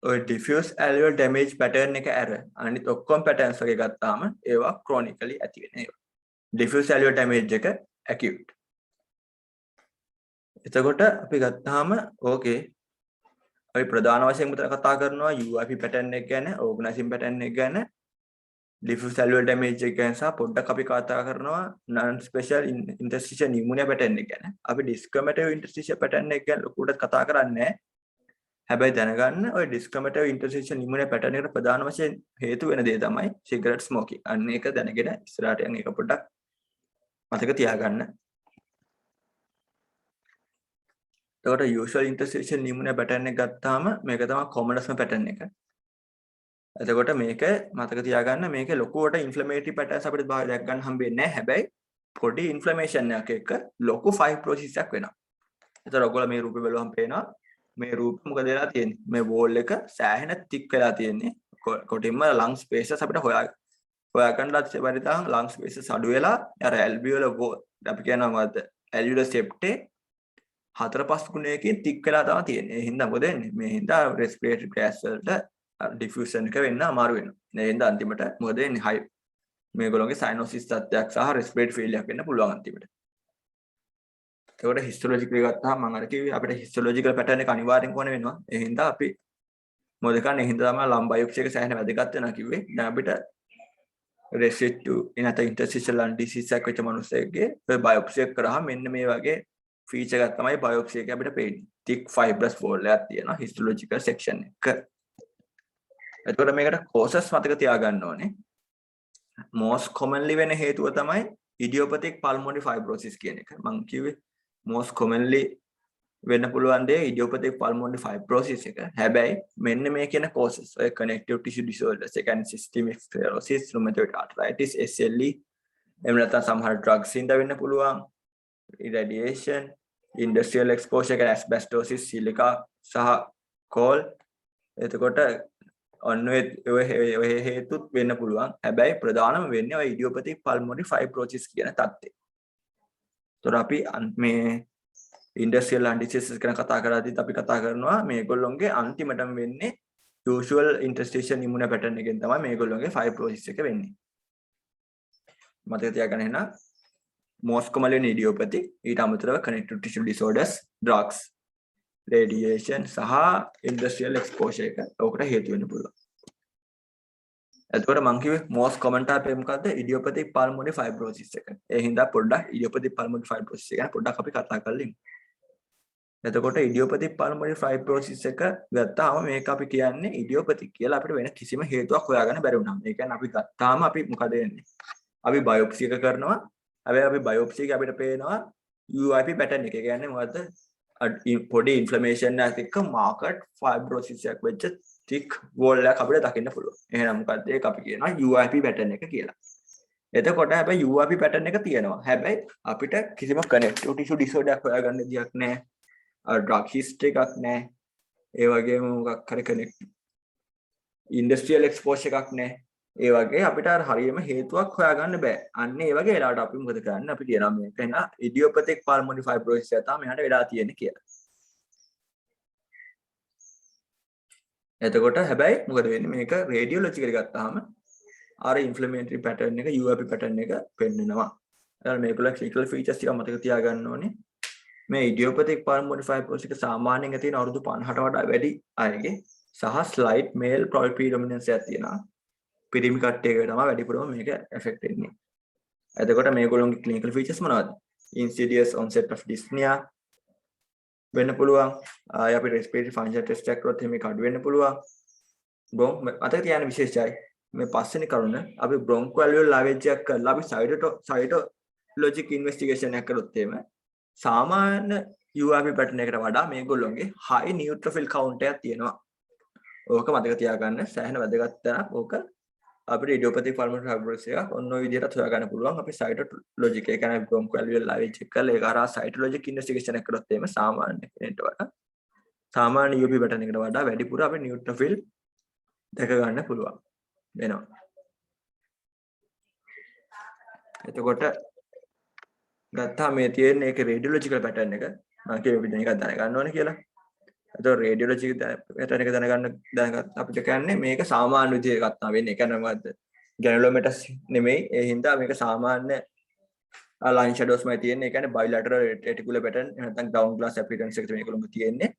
ඔය diffuse alveolar damage pattern එක ඇර අනිත් ඔක්කොම patterns වගේ ගත්තාම ඒවා chronically ඇති වෙන ඒවා. diffuse alveolar damage එක acute. එතකොට අපි ගත්තාම okay අපි ප්‍රධාන වශයෙන් මෙතන කතා කරනවා UIP pattern එක ගැන, organizing pattern එක ගැන, diffuse alveolar damage එක ගැන සහ පොඩ්ඩක් අපි කතා කරනවා non special interstitial pneumonia pattern එක ගැන. අපි discriminative interstitial pattern එක ගැන ලොකුට කතා කරන්නේ නැහැ. හැබැයි දැනගන්න ඔය discriminative interstitial pneumonia pattern එකට ප්‍රධාන වශයෙන් හේතු වෙන දේ තමයි cigarette smoking. අන්න ඒක දැනගෙන ඉස්සරහට යන එක පොඩ්ඩක් මතක තියාගන්න. එතකොට usual interstitial pneumonia pattern එක ගත්තාම මේක තමයි commonest pattern එක. එතකොට මේක මතක තියාගන්න මේකේ ලොකුවට inflammatory patterns අපිට දැක් ගන්න හම්බෙන්නේ නැහැ. හැබැයි පොඩි inflammation එකක් එක්ක ලොකු fibrosis එකක් වෙනවා. එතකොට ඔයගොල්ලෝ මේ රූපේ බලුවම පේනවා මේ රූපෙ මොකද වෙලා තියෙන්නේ? මේ වෝල් එක සෑහෙන thick වෙලා තියෙන්නේ. කොටින්ම lung spaces අපිට හොයාගන්න බැරි තරම් lung spaces අඩු වෙලා අර alveolar wall අපි කියනවා මොකද්ද? alveolar septate 4-5 ගුණයකින් thick වෙලා තමයි තියෙන්නේ. ඒ හින්දා මොකද වෙන්නේ? මේ හින්දා respiratory gas වලට diffusion එක වෙන්න අමාරු වෙනවා. ඒ හින්දා අන්තිමට මොකද වෙන්නේ? high මේගොල්ලෝගේ cyanosis තත්ත්වයක් සහ respiratory failure වෙන්න පුළුවන් අන්තිමට. ඒකට histologically ගත්තාම මම අර කිව්වේ අපිට histological pattern එක අනිවාර්යෙන් කොහොම වෙනවා. ඒ හින්දා අපි මොකද කරන්නේ? ඒ හින්දා තමයි lung biopsy එක සෑහෙන වැදගත් වෙනවා කිව්වේ. දැන් අපිට restrictive ඉනත interstitial lung disease එකක් වෙච්ච මිනිස්සෙක්ගේ ඔය biopsy එක කරාම මෙන්න මේ වගේ feature එකක් තමයි biopsy එකේ අපිට පේන්නේ. thick fibrous wall එකක් තියෙනවා histological section එක. එතකොට මේකට causes මතක තියාගන්න ඕනේ. most commonly වෙන හේතුව තමයි idiopathic pulmonary fibrosis කියන එක. මම කිව්වේ most commonly වෙන්න පුළුවන් දේ idiopathic pulmonary fibrosis එක. හැබැයි මෙන්න මේ කියන causes ඔය connective tissue disorders ඒ කියන්නේ systemic sclerosis, rheumatoid arthritis, SLE එහෙම නැත්නම් සමහර drugs හින්දා වෙන්න පුළුවන්. irradiation, industrial exposure කියන්නේ asbestosis, silica සහ coal. එතකොට ඔන්න ඔය හේතුත් වෙන්න පුළුවන්. හැබැයි ප්‍රධානම වෙන්නේ ඔය idiopathic pulmonary fibrosis කියන තත්ත්වය. ඒතර අපි මේ industrial lung diseases ගැන කතා කරද්දිත් අපි කතා කරනවා මේගොල්ලොන්ගේ අන්තිමටම වෙන්නේ usual interstitial pneumonia pattern එකෙන් තමයි මේගොල්ලොන්ගේ fibrosis එක වෙන්නේ. මතක තියාගන්න එහෙනම් most commonly in idiopathy ඊට අමතරව connective tissue disorders drugs radiation සහ industrial exposure එක ඔකට හේතු වෙන්න පුළුවන්. එතකොට මම කිව්වේ most common type එක මොකද්ද? idiopathic pulmonary fibrosis එක. ඒ හින්දා පොඩ්ඩක් idiopathic pulmonary fibrosis එක ගැන පොඩ්ඩක් අපි කතා කරලා ඉමු. එතකොට idiopathic pulmonary fibrosis එක ගත්තාම මේක අපි කියන්නේ idiopathic කියලා අපිට වෙන කිසිම හේතුවක් හොයාගන්න බැරි වුණා. ඒ කියන්නේ අපි ගත්තාම අපි මොකද වෙන්නේ? අපි biopsy එක කරනවා. හැබැයි අපි biopsy එක අපිට පේනවා UIP pattern එක. ඒ කියන්නේ මොකද්ද? පොඩි inflammation එකක් එක්ක marked fibrosis එකක් වෙච්ච thick wall එකක් අපිට දකින්න පුළුවන්. එහෙනම් මොකද්ද? ඒක අපි කියනවා UIP pattern එක කියලා. එතකොට හැබැයි UIP pattern එක තියෙනවා. හැබැයි අපිට කිසිම connective tissue disorder එකක් හොයාගන්න දෙයක් නැහැ. drug history එකක් නැහැ. ඒ වගේම මොකක් හරි connect industrial exposure එකක් නැහැ. ඒ වගේ අපිට අර හරියම හේතුවක් හොයාගන්න බෑ. අන්න ඒ වගේ වෙලාවට අපි මොකද කරන්නේ? අපි කියනවා මේක එන idiopathic pulmonary fibrosis එක තමයි මෙයාට වෙලා තියෙන්නේ කියලා. එතකොට හැබැයි මොකද වෙන්නේ? මේක radiologically ගත්තාම අර inflammatory pattern එක UIP pattern එක පෙන්නනවා. එහෙනම් මේකල clinical features ටික මතක තියාගන්න ඕනේ. මේ idiopathic pulmonary fibrosis එක සාමාන්‍යයෙන් තියෙන අවුරුදු 50ට වඩා වැඩි අයගේ සහ slight male predominance එකක් තියෙනවා. පිරිමි කට්ටියක තමයි වැඩිපුරම මේක affect වෙන්නේ. එතකොට මේගොල්ලෝගේ clinical features මොනවද? Insidious onset of dyspnea වෙන්න පුළුවන්. අපි respiratory function test එකක් කරොත් මේක අඩු වෙන්න පුළුවන්. මතක තියාගන්න විශේෂයි. මේ පස්වෙනි කරුණ අපි bronchoalveolar lavage එකක් කරලා අපි cytologic investigation එකක් කරොත් එimhe සාමාන්‍ය UIP pattern එකට වඩා මේගොල්ලෝගේ high neutrophil count එකක් තියෙනවා. ඕක මතක තියාගන්න සෑහෙන වැදගත් තැනක්. ඕක අපිට idiopathic pulmonary fibrosis එක ඔන්න ඔය විදිහට හොයාගන්න පුළුවන්. අපි cytologic ඒ කියන්නේ bronchoalveolar lavage එක කරලා ඒක අරහා cytologic investigation එකක් කරොත් එimhe සාමාන්‍ය කෙනෙක්ට වඩා සාමාන්‍ය UIP pattern එකට වඩා වැඩිපුර අපි neutrophil දැක ගන්න පුළුවන් වෙනවා. එතකොට ගත්තා මේ තියෙන ඒකේ radiological pattern එක මම කියව විදිහ එකක් දැනගන්න ඕනේ කියලා. එතකොට radiological pattern එක දැනගත් අපිට කියන්නේ මේක සාමාන්‍ය විදිහට ගත්තා වෙන්නේ. ඒ කියන්නේ මොකද්ද? granulomatous නෙමෙයි. ඒ හින්දා මේක සාමාන්‍ය line shadows මයි තියෙන්නේ. ඒ කියන්නේ bilateral reticular pattern නැත්නම් ground glass appearance එක මේකලොම තියෙන්නේ.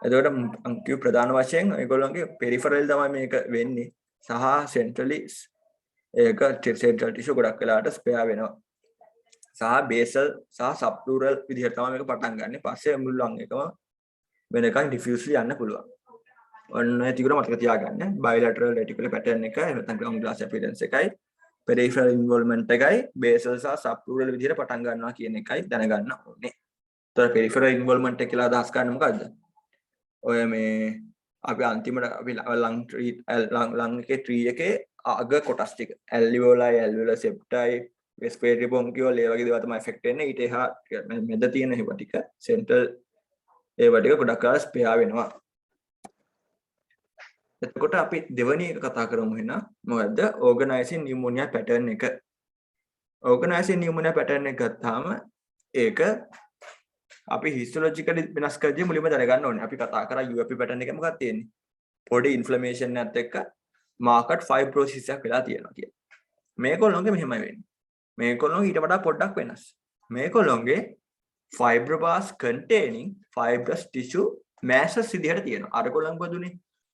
එතකොට අංකිය ප්‍රධාන වශයෙන් ඒගොල්ලන්ගේ peripheral තමයි මේක වෙන්නේ. සහ centrally ඒක central tissue ගොඩක් වෙලාවට spare වෙනවා. සහ basal සහ subpleural විදිහට තමයි මේක පටන් ගන්න. පස්සේ මුළු ලං එකම වෙනකන් diffusely යන්න පුළුවන්. ඔන්න ඒ ටික මතක තියාගන්න. bilateral reticular pattern එක නැත්නම් ground glass appearance එකයි peripheral involvement එකයි basal සහ subpleural විදිහට පටන් ගන්නවා කියන එකයි දැනගන්න ඕනේ. ඒතර peripheral involvement එක කියලා අදහස් ගන්න මොකද්ද? ඔය මේ අපි අන්තිමට අපි ලං එකේ tree එකේ අග කොටස් ටික alveoli alveolar septi respiratory bronchiole ඒ වගේ දේවල් තමයි affect වෙන්නේ. ඊට එහා මැද තියෙන ඒවා ටික central ඒවා ටික ගොඩක් කාලස් ස්පෙයා වෙනවා. එතකොට අපි දෙවෙනි එක කතා කරමු එහෙනම් මොකද්ද? organizing pneumonia pattern එක. organizing pneumonia pattern එක ගත්තාම ඒක අපි histologically වෙනස් කරදී මුලින්ම දැනගන්න ඕනේ. අපි කතා කරා UIP pattern එක මොකක්ද තියෙන්නේ? පොඩි inflammation එකත් එක්ක marked fibrosis එකක් වෙලා තියෙනවා කියලා. මේගොල්ලෝගේ මෙහෙමයි වෙන්නේ. මේගොල්ලෝ ඊට වඩා පොඩ්ඩක් වෙනස්. මේගොල්ලෝගේ fibroblasts containing fibrous tissue masses විදිහට තියෙනවා. අරගොල්ලන් මොකදුනේ?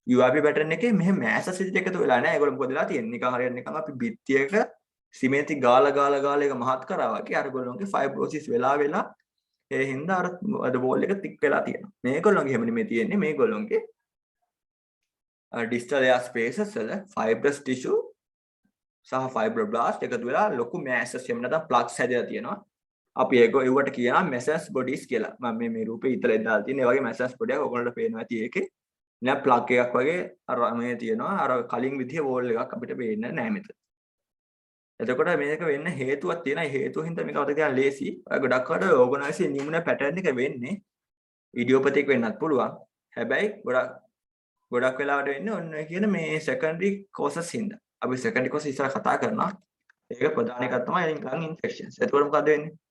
UIP pattern එකේ මෙහෙ masses විදිහට එකතු වෙලා නැහැ. ඒගොල්ලෝ මොකද වෙලා තියෙන්නේ? නිකන් හරියට නිකන් අපි බිත්තියක සිමෙන්ති ගාලා ඒක මහත් කරා වගේ අරගොල්ලන්ගේ fibrosis වෙලා ඒ හින්දා අර wall එක thick වෙලා තියෙනවා. මේගොල්ලන්ගේ හැම නෙමෙයි තියෙන්නේ. මේගොල්ලන්ගේ distal air spaces වල fibrous tissue සහ fibroblast එකතු වෙලා ලොකු masses එහෙම නැත්නම් plugs හැදලා තියෙනවා. අපි ඒවට කියනවා masses bodies කියලා. මම මේ රූපේ ඉතලෙන් දාලා තියෙන ඒ වගේ masses body එකක් ඔයගොල්ලන්ට පේනවා ඇති ඒකේ. නෑ plug එකක් වගේ අර මේ තියෙනවා. අර කලින් විදිහේ wall එකක් අපිට පේන්නේ නැහැ මෙතන. එතකොට මේක වෙන්න හේතුවක් තියෙනවා. ඒ හේතුව හින්දා මේක මතක තියාගන්න ලේසි. ඔය ගොඩක් අර organizing pneumonia pattern එක වෙන්නේ idiopathic වෙන්නත් පුළුවන්. හැබැයි ගොඩක් වෙලාවට වෙන්නේ ඔන්න ඔය කියන මේ secondary causes හින්දා. අපි secondary causes ඉස්සර කතා කරනවා. ඒක ප්‍රධාන එකක් තමයි lung infections. එතකොට මොකද වෙන්නේ?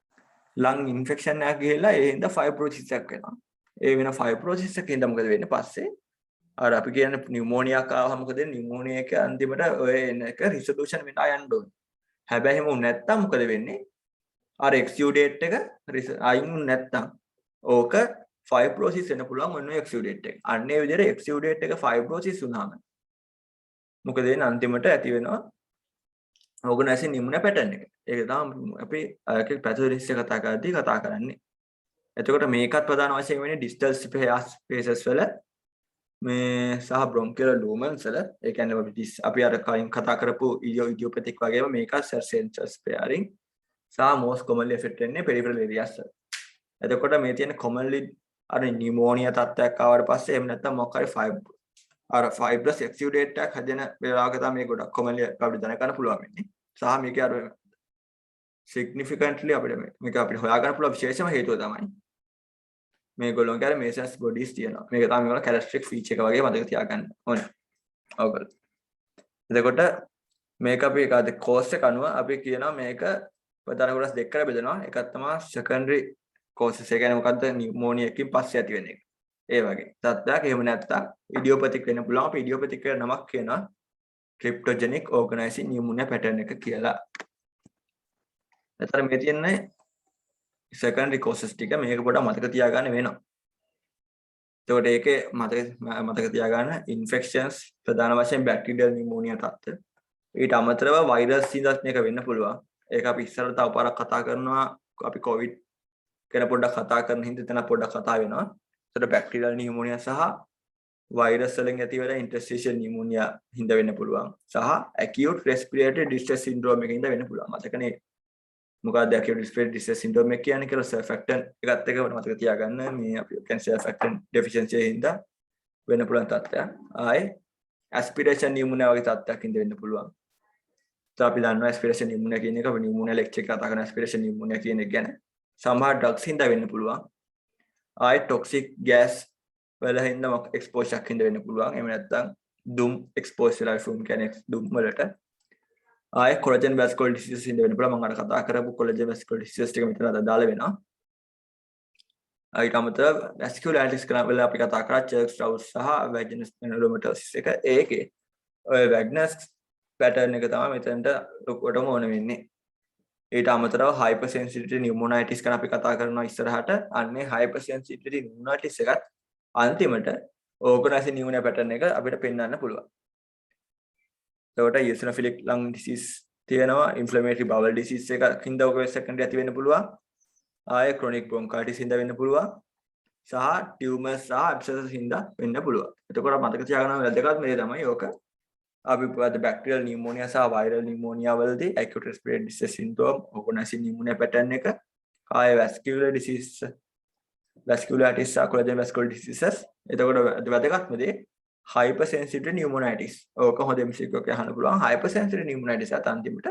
lung infection එකක් ගිහලා ඒ හින්දා fibrosis එකක් වෙනවා. ඒ වෙන fibrosis එකකින් හින්දා මොකද වෙන්නේ? පස්සේ අර අපි කියන්නේ pneumonia එක ආවම මොකද වෙන්නේ? pneumonia එක අන්තිමට ඔය එන එක resolution වෙලා යන්න ඕනේ. හැබැයි එහෙම නැත්තම් මොකද වෙන්නේ? අර exudate එක අයින් නැත්තම් ඕක fibrosis වෙන්න පුළුවන් ඔන්න exudate එක. අන්න ඒ විදිහට exudate එක fibrosis වුණාම මොකද වෙන්නේ අන්තිමට ඇති වෙනවා ඕගනයිසින් නිමුන පැටර්න් එක. ඒක තමයි අපි අයක පැතොරිස් එක කතා කරන්නේ. එතකොට මේකත් ප්‍රධාන වශයෙන් වෙන්නේ distal spaces වල මේ සහ bronchial lumens වල ඒ කියන්නේ අපි අර කලින් කතා කරපු idiopathic වගේම මේක central sparing සහ most commonly affect වෙන්නේ peripheral areas වල. එතකොට මේ තියෙන commonly අර pneumonia තත්ත්වයක් ආවට පස්සේ එහෙම නැත්නම් මොකක් හරි fibrous exudate එකක් හැදෙන වෙලාවක තමයි මේ ගොඩක් commonly අපිට දැනගන්න පුළුවන් වෙන්නේ. සහ මේක අර significantly මේක අපිට හොයාගන්න පුළුවන් විශේෂම හේතුව තමයි මේගොල්ලෝගේ අර මේසන්ස් බොඩිස් තියෙනවා. මේක තමයි මේගොල්ලෝ characteristic feature එක වගේ මතක තියාගන්න ඕනේ. ඔයගොල්ලෝ. එතකොට මේක අපි ඒකද course එක අනුව අපි කියනවා මේක ප්‍රධාන කොටස් දෙකකට බෙදනවා. එකක් තමයි secondary causes. ඒ කියන්නේ මොකද්ද pneumonia එකකින් පස්සේ ඇති වෙන එක. ඒ වගේ. තත්ත්වයක් එහෙම නැත්නම් idiopathic වෙන්න පුළුවන්. අපි idiopathic කියන නමක් කියනවා cryptogenic organizing pneumonia pattern එක කියලා. එතන මේ තියෙන්නේ secondary causes ටික මේක පොඩ්ඩක් මතක තියාගන්න වෙනවා. එතකොට ඒකේ මතක තියාගන්න infections ප්‍රධාන වශයෙන් bacterial pneumonia තත්ත්ව. ඊට අමතරව virus සිඳත් මේක වෙන්න පුළුවන්. ඒක අපි ඉස්සරට තව පාරක් කතා කරනවා. අපි covid ගැන පොඩ්ඩක් කතා කරන හින්දා එතන පොඩ්ඩක් කතා වෙනවා. එතකොට bacterial pneumonia සහ virus වලින් ඇති වෙන interstitial pneumonia හින්දා වෙන්න පුළුවන්. සහ acute respiratory distress syndrome එකකින් වෙන්න පුළුවන්. මතකනේ මොකක්ද acute respiratory distress syndrome එක කියන්නේ කියලා surfactant එකත් එක මතක තියාගන්න මේ අපි කියන්නේ surfactant deficiency හින්දා වෙන්න පුළුවන් තත්ත්වයක්. ආයේ aspiration pneumonia වගේ තත්ත්වයක් හින්දා වෙන්න පුළුවන්. අපි දන්නවා aspiration pneumonia කියන එක pneumonia lecture එක කතා කරන aspiration pneumonia කියන එක ගැන සමහර drugs හින්දා වෙන්න පුළුවන්. ආයේ toxic gas වල හින්දා exposure එකක් හින්දා වෙන්න පුළුවන්. එහෙම නැත්නම් doom exposure life room කියන්නේ doom වලට ආයේ collagen vascular disease හින්දා වෙන්න පුළුවන්. මම අර කතා කරපු collagen vascular disease ටික මෙතන දාලා වෙනවා. ඊට අමතරව vasculitis කරන වෙලාව අපි කතා කරා Church-Strauss සහ vaginous pneumomatosis එක. ඒකේ ඔය vaginous pattern එක තමයි මෙතනට ලොකුවටම ඕන වෙන්නේ. ඊට අමතරව hypersensitivity pneumonitis ගැන අපි කතා කරනවා ඉස්සරහට. අන්නේ hypersensitivity pneumonitis එකත් අන්තිමට organizing pneumonia pattern එක අපිට පෙන්වන්න පුළුවන්. එතකොට eosinophilic lung disease තියෙනවා, inflammatory bowel disease එකක් හින්දා ඔක secondary ඇති වෙන්න පුළුවන්. ආයේ chronic bronchitis හින්දා වෙන්න පුළුවන්. සහ tumors සහ abscesses හින්දා වෙන්න පුළුවන්. එතකොට මතක තියාගන්න වැදගත් මේ තමයි ඕක. අපි bacterial pneumonia සහ viral pneumonia වලදී acute respiratory distress syndrome, organizing pneumonia pattern එක, ආයේ vascular disease, vasculitis සහ collagen vascular diseases. එතකොට වැදගත්ම දේ hypersensitive pneumonitis. ඕක හොඳ MCQ එකක් අහන්න පුළුවන්. hypersensitive pneumonitis අත අන්තිමට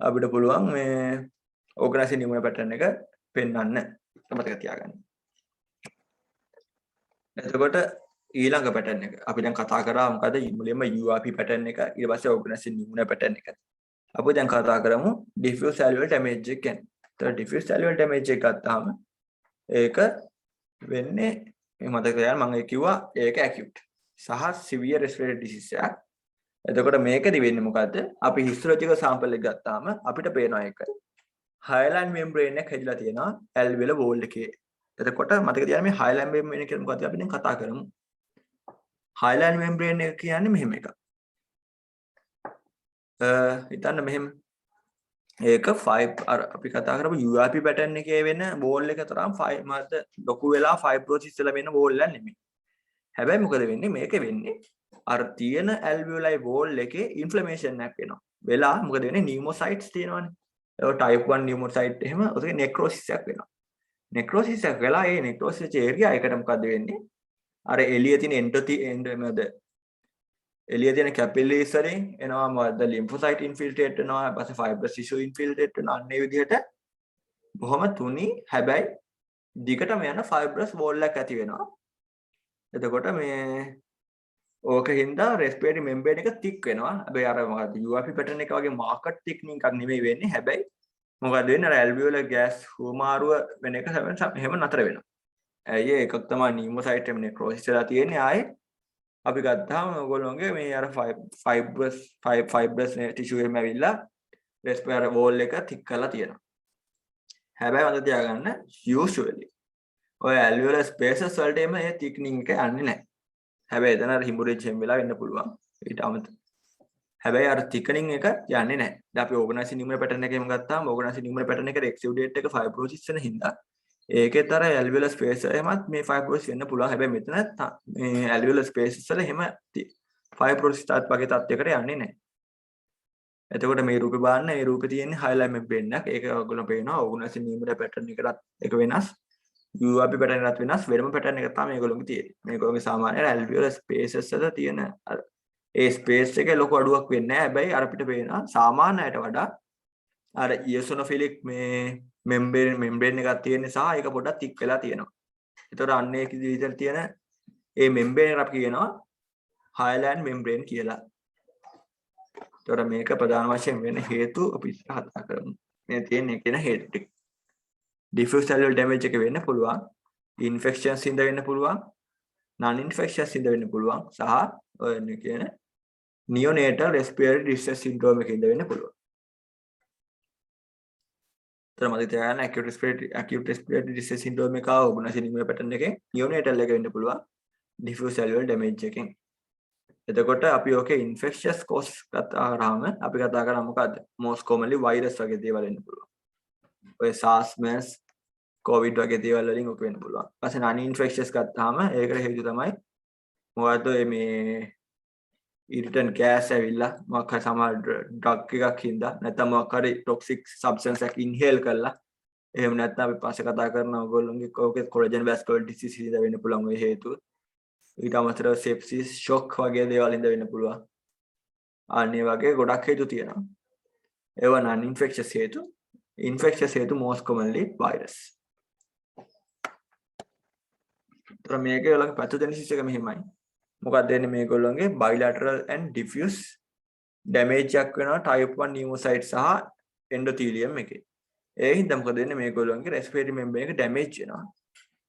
අපිට පුළුවන් මේ organizing pneumonia pattern එක පෙන්වන්න. මතක තියාගන්න. එතකොට ඊළඟ pattern එක අපි දැන් කතා කරා මොකද මුලින්ම URP pattern එක ඊට පස්සේ organizing pneumonia pattern එක. අපි දැන් කතා කරමු diffuse alveolar damage එක ගැන. ඒතර diffuse alveolar damage එක ගත්තාම ඒක වෙන්නේ මේ මතක තියාගන්න මම කිව්වා ඒක acute සහ severe respiratory disease එකක්. එතකොට මේකෙදි වෙන්නේ මොකද්ද? අපි histological sample එක ගත්තාම අපිට පේනවා ඒක hyaline membrane එකක් හැදිලා තියෙනවා alveolar wall එකේ. එතකොට මතක තියාගන්න මේ hyaline membrane එක මොකද්ද අපි දැන් කතා කරමු. hyaline membrane එක කියන්නේ මෙහෙම එකක්. හිතන්න මෙහෙම ඒක 5 අර අපි කතා කරපු URP pattern එකේ වෙන wall එක තරම් 5 මාත ලොකු වෙලා fibrosis වල වෙන wall එක නෙමෙයි. හැබැයි මොකද වෙන්නේ මේක වෙන්නේ අර තියෙන alveoli wall එකේ inflammation එකක් වෙනවා. වෙලා මොකද වෙන්නේ pneumocytes තියෙනවානේ. ඒක type 1 pneumocyte එහෙම ඔතේ necrosis එකක් වෙනවා. necrosis එක වෙලා ඒ necrosis area එකට මොකද වෙන්නේ? අර එළිය තියෙන endothelium එළිය තියෙන capillaries වලින් එනවා මොකද lymphocyte infiltrate වෙනවා ඊට පස්සේ fibrous tissue infiltrate වෙනවා අන්න ඒ විදිහට බොහොම තුනි හැබැයි දිගටම යන fibrous wall එකක් ඇති වෙනවා. එතකොට මේ ඕකින්ද respiratory membrane එක thick වෙනවා. හැබැයි අර මොකද URP pattern එක වගේ marked thickening එකක් නෙමෙයි වෙන්නේ. හැබැයි මොකද වෙන්නේ අර alveolar gas හුවමාරුව වෙන එක හැම නතර වෙනවා. ඇයි ඒකක් තමයි pneumocyte necrosis වෙලා තියෙන්නේ ආයේ අපි ගත්තාම ඔයගොල්ලෝගේ මේ අර fibrous tissue එකම ඇවිල්ලා respiratory wall එක thick කරලා තියෙනවා. හැබැයි මතක තියාගන්න usually ඔය alveolar spaces වලට එම ඒ thickening එක යන්නේ නැහැ. හැබැයි එතන අර hemorrhage හැම වෙලාවෙ වෙන්න පුළුවන්. ඊට අමතරව හැබැයි අර thickening එක යන්නේ නැහැ. දැන් අපි organizing pneumonia pattern එකේම ගත්තාම organizing pneumonia pattern එකේ exudate එක fibrosis වෙන හින්දා ඒකෙත් අර alveolar space එකමත් මේ fibrosis වෙන්න පුළුවන්. හැබැයි මෙතන මේ alveolar spaces වල එහෙම fibrosis වගේ තත්යකට යන්නේ නැහැ. එතකොට මේ රූපේ බලන්න මේ රූපේ තියෙන්නේ highlight membrane එකක්. ඒක ඔයගොල්ලෝ පේනවා organizing pneumonia pattern එකටත් එක වෙනස්. URP pattern එකත් වෙනස්. වෙනම pattern එකක් තමයි මේගොල්ලෝගේ තියෙන්නේ. මේගොල්ලෝගේ සාමාන්‍ය alveolar spaces වල තියෙන ඒ ස්පේස් එකේ ලොකු අඩුවක් වෙන්නේ නැහැ. හැබැයි අර අපිට පේනවා සාමාන්‍යයට වඩා අර eosinophilic මේ membrane එකක් තියෙන සහ ඒක පොඩ්ඩක් thick වෙලා තියෙනවා. ඒතකොට අන්න ඒක විදිහට තියෙන ඒ membrane එක අපි කියනවා hyaline membrane කියලා. ඒතකොට මේක ප්‍රධාන වශයෙන් වෙන හේතු අපි කතා කරමු. මේ තියෙන කියන හේතු ටික. diffuse cellular damage එක වෙන්න පුළුවන්. infections හින්දා වෙන්න පුළුවන්. non infectious හින්දා වෙන්න පුළුවන්. සහ ඔය කියන neonatal respiratory distress syndrome එකකින්ද වෙන්න පුළුවන්. තර මතක තියාගන්න acute respiratory distress syndrome එක organizing pneumonia pattern එකේ neonatal එක වෙන්න පුළුවන් diffuse cellular damage එකෙන්. එතකොට අපි ඔකේ infectious cause කතා කරාම අපි කතා කරා මොකද්ද? most commonly virus වගේ දේවල් වෙන්න පුළුවන්. ඔය SARS MERS COVID වගේ දේවල් වලින් ඔක වෙන්න පුළුවන්. ඊපස්සේ non infectious ගත්තාම ඒකට හේතුව තමයි මොකද්ද මේ irritant gas ඇවිල්ලා මොකක් හරි සමහර ඩ්‍රග් එකක් හින්දා නැත්නම් මොකක් හරි toxic substance එකක් inhale කරලා එහෙම නැත්නම් අපි පස්සේ කතා කරන ඕගොල්ලෝගේ කෝකේ collagen vascular disease හින්දා වෙන්න පුළුවන් ඔය හේතුව. ඊට අමතරව sepsis shock වගේ දේවල් හින්දා වෙන්න පුළුවන්. අනේ වගේ ගොඩක් හේතු තියෙනවා. ඒවා non infectious හේතු. infectious හේතු most commonly virus. ඒතර මේකේ වලක pathogenesis එක මෙහෙමයි. මොකක්ද වෙන්නේ මේගොල්ලන්ගේ bilateral and diffuse damage එකක් වෙනවා type 1 pneumocyte සහ endothelium එකේ. ඒ හින්දා මොකද වෙන්නේ මේගොල්ලන්ගේ respiratory membrane එක damage වෙනවා.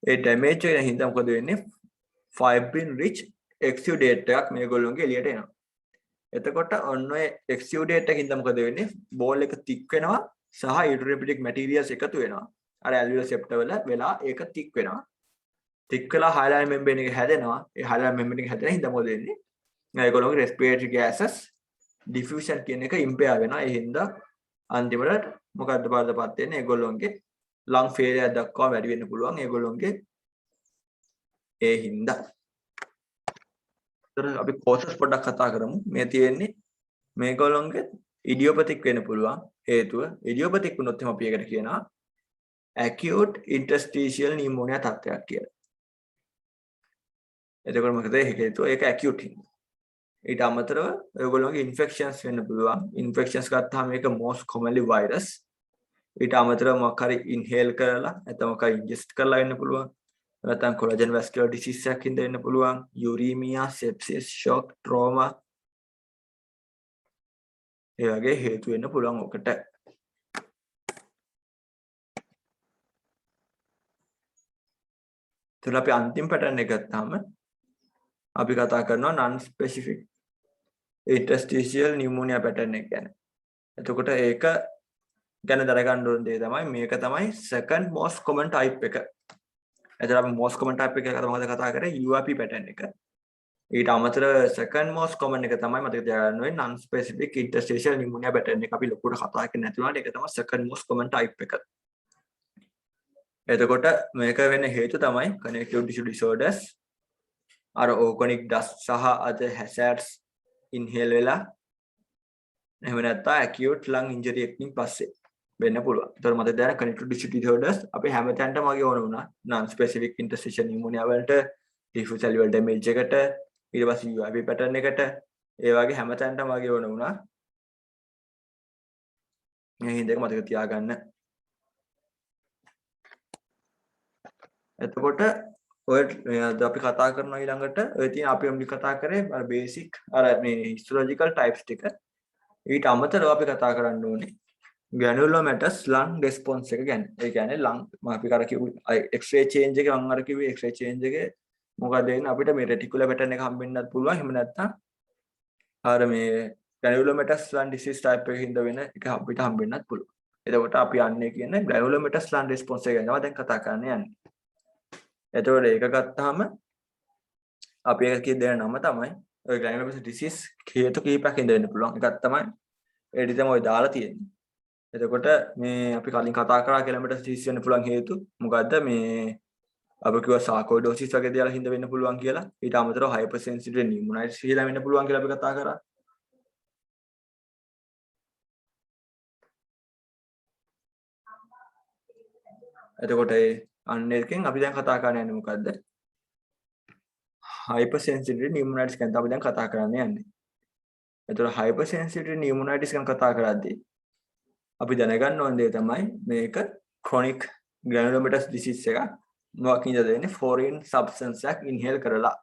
ඒ damage වෙන හින්දා මොකද වෙන්නේ fibrin rich exudate එකක් මේගොල්ලන්ගේ එළියට එනවා. එතකොට ඔන්න ඔය exudate එකකින්ද මොකද වෙන්නේ ball එක thick වෙනවා සහ hydrophobic materials එකතු වෙනවා. අර alveolar septa වල වෙලා ඒක thick වෙනවා. thick වෙලා hyaline membrane එක හැදෙනවා. ඒ hyaline membrane එක හැදෙන හින්දා මොකද වෙන්නේ? ඒගොල්ලෝගේ respiratory gases diffusion කියන එක impair වෙනවා. ඒ හින්දා අන්තිමට මොකද්ද බාධාපත් වෙන්නේ? ඒගොල්ලෝගේ lung failure දක්වා වැඩි වෙන්න පුළුවන්. ඒගොල්ලෝගේ ඒ හින්දා. ඒතර අපි causes පොඩ්ඩක් කතා කරමු. මේ තියෙන්නේ මේගොල්ලෝගේ idiopathic වෙන්න පුළුවන් හේතුව. idiopathic වුණොත් එහෙනම් අපි ඒකට කියනවා acute interstitial pneumonia තත්ත්වයක් කියලා. එතකොට මොකද හේතුව? ඒක acute හින්දා. ඊට අමතරව ඔයගොල්ලෝගේ infections වෙන්න පුළුවන්. infections ගත්තාම මේක most commonly virus. ඊට අමතරව මොකක් හරි inhale කරලා නැත්නම් මොකක් හරි ingest කරලා වෙන්න පුළුවන්. නැත්නම් collagen vascular disease එකක් හින්දා වෙන්න පුළුවන්. uremia, sepsis, shock, trauma ඒ වගේ හේතු වෙන්න පුළුවන් ඔකට. එතකොට අපි අන්තිම pattern එක ගත්තාම අපි කතා කරනවා non specific interstitial pneumonia pattern එක ගැන. එතකොට ඒක ගැන දරගන්න ඕන දේ තමයි මේක තමයි second most common type එක. එතකොට අපි most common type එක මොකද කතා කරේ URP pattern එක. ඊට අමතරව second most common එක තමයි මතක තියාගන්න ඕනේ non specific interstitial pneumonia pattern එක. අපි ලොකුට කතා කරන්නේ නැති වුණාට ඒක තමයි second most common type එක. එතකොට මේක වෙන හේතු තමයි connective tissue disorders අර organic dust සහ other hazards inhale වෙලා එහෙම නැත්නම් acute lung injury එකකින් පස්සේ වෙන්න පුළුවන්. ඒතර මතක තියාගන්න connective tissue disorders අපි හැමතැනටම වගේ ඕන වුණා non specific interstitial pneumonia වලට diffuse cellular damage එකට ඊට පස්සේ URP pattern එකට ඒ වගේ හැමතැනටම වගේ ඕන වුණා. මේ හින්දා එක මතක තියාගන්න. එතකොට ඔය අපි කතා කරනවා ඊළඟට ඔය තියෙන අපි ඔම්ලි කතා කරේ අර බේසික් අර මේ histological types ටික. ඊට අමතරව අපි කතා කරන්න ඕනේ granulomatous lung response එක ගැන. ඒ කියන්නේ lung අපි කර කිව්ව x-ray change එක මම අර කිව්වේ x-ray change එකේ මොකද වෙන්නේ අපිට මේ reticular pattern එක හම්බෙන්නත් පුළුවන්. එහෙම නැත්නම් අර මේ granulomatous lung disease type එකකින්ද වෙන එක අපිට හම්බෙන්නත් පුළුවන්. එතකොට අපි යන්නේ කියන්නේ ග්‍රැනුලෝමීටර් ස්ලන්ට් රෙස්පොන්ස් එක ගැන දැන් කතා කරන්න යන්නේ. එතකොට ඒක ගත්තාම අපි ඒක කිය දෙන නම තමයි ඔය ග්‍රැනුලෝමීටර් ඩිසීස් හේතු කීපයක් ඉඳ වෙන්න පුළුවන්. එකක් තමයි ඒටි තමයි ඔය දාලා තියෙන්නේ. එතකොට මේ අපි කලින් කතා කරා ග්‍රැනුලෝමීටර් ඩිසීස් වෙන්න පුළුවන් හේතු මොකද්ද මේ අපි කිව්වා සාකෝයිඩෝසිස් වගේ දේවල් හින්දා වෙන්න පුළුවන් කියලා. ඊට අමතරව හයිපර් සෙන්සිටිව් නියුමොනයිටිස් කියලා වෙන්න පුළුවන් කියලා අපි කතා කරා. එතකොට අන්න එකෙන් අපි දැන් කතා කරන්න යන්නේ මොකද්ද? හයිපර් සෙන්සිටිව් නියුමොනයිටිස් ගැන අපි දැන් කතා කරන්න යන්නේ. එතකොට හයිපර් සෙන්සිටිව් නියුමොනයිටිස් ගැන කතා කරද්දී අපි දැනගන්න ඕන දේ තමයි මේක ක්‍රොනික් ග්‍රැනුලෝමීටර් ඩිසීස් එකක්. මොකකින්ද දෙන්නේ? ෆොරින් සබ්ස්ටන්ස් එකක් ඉන්හෙල් කරලා.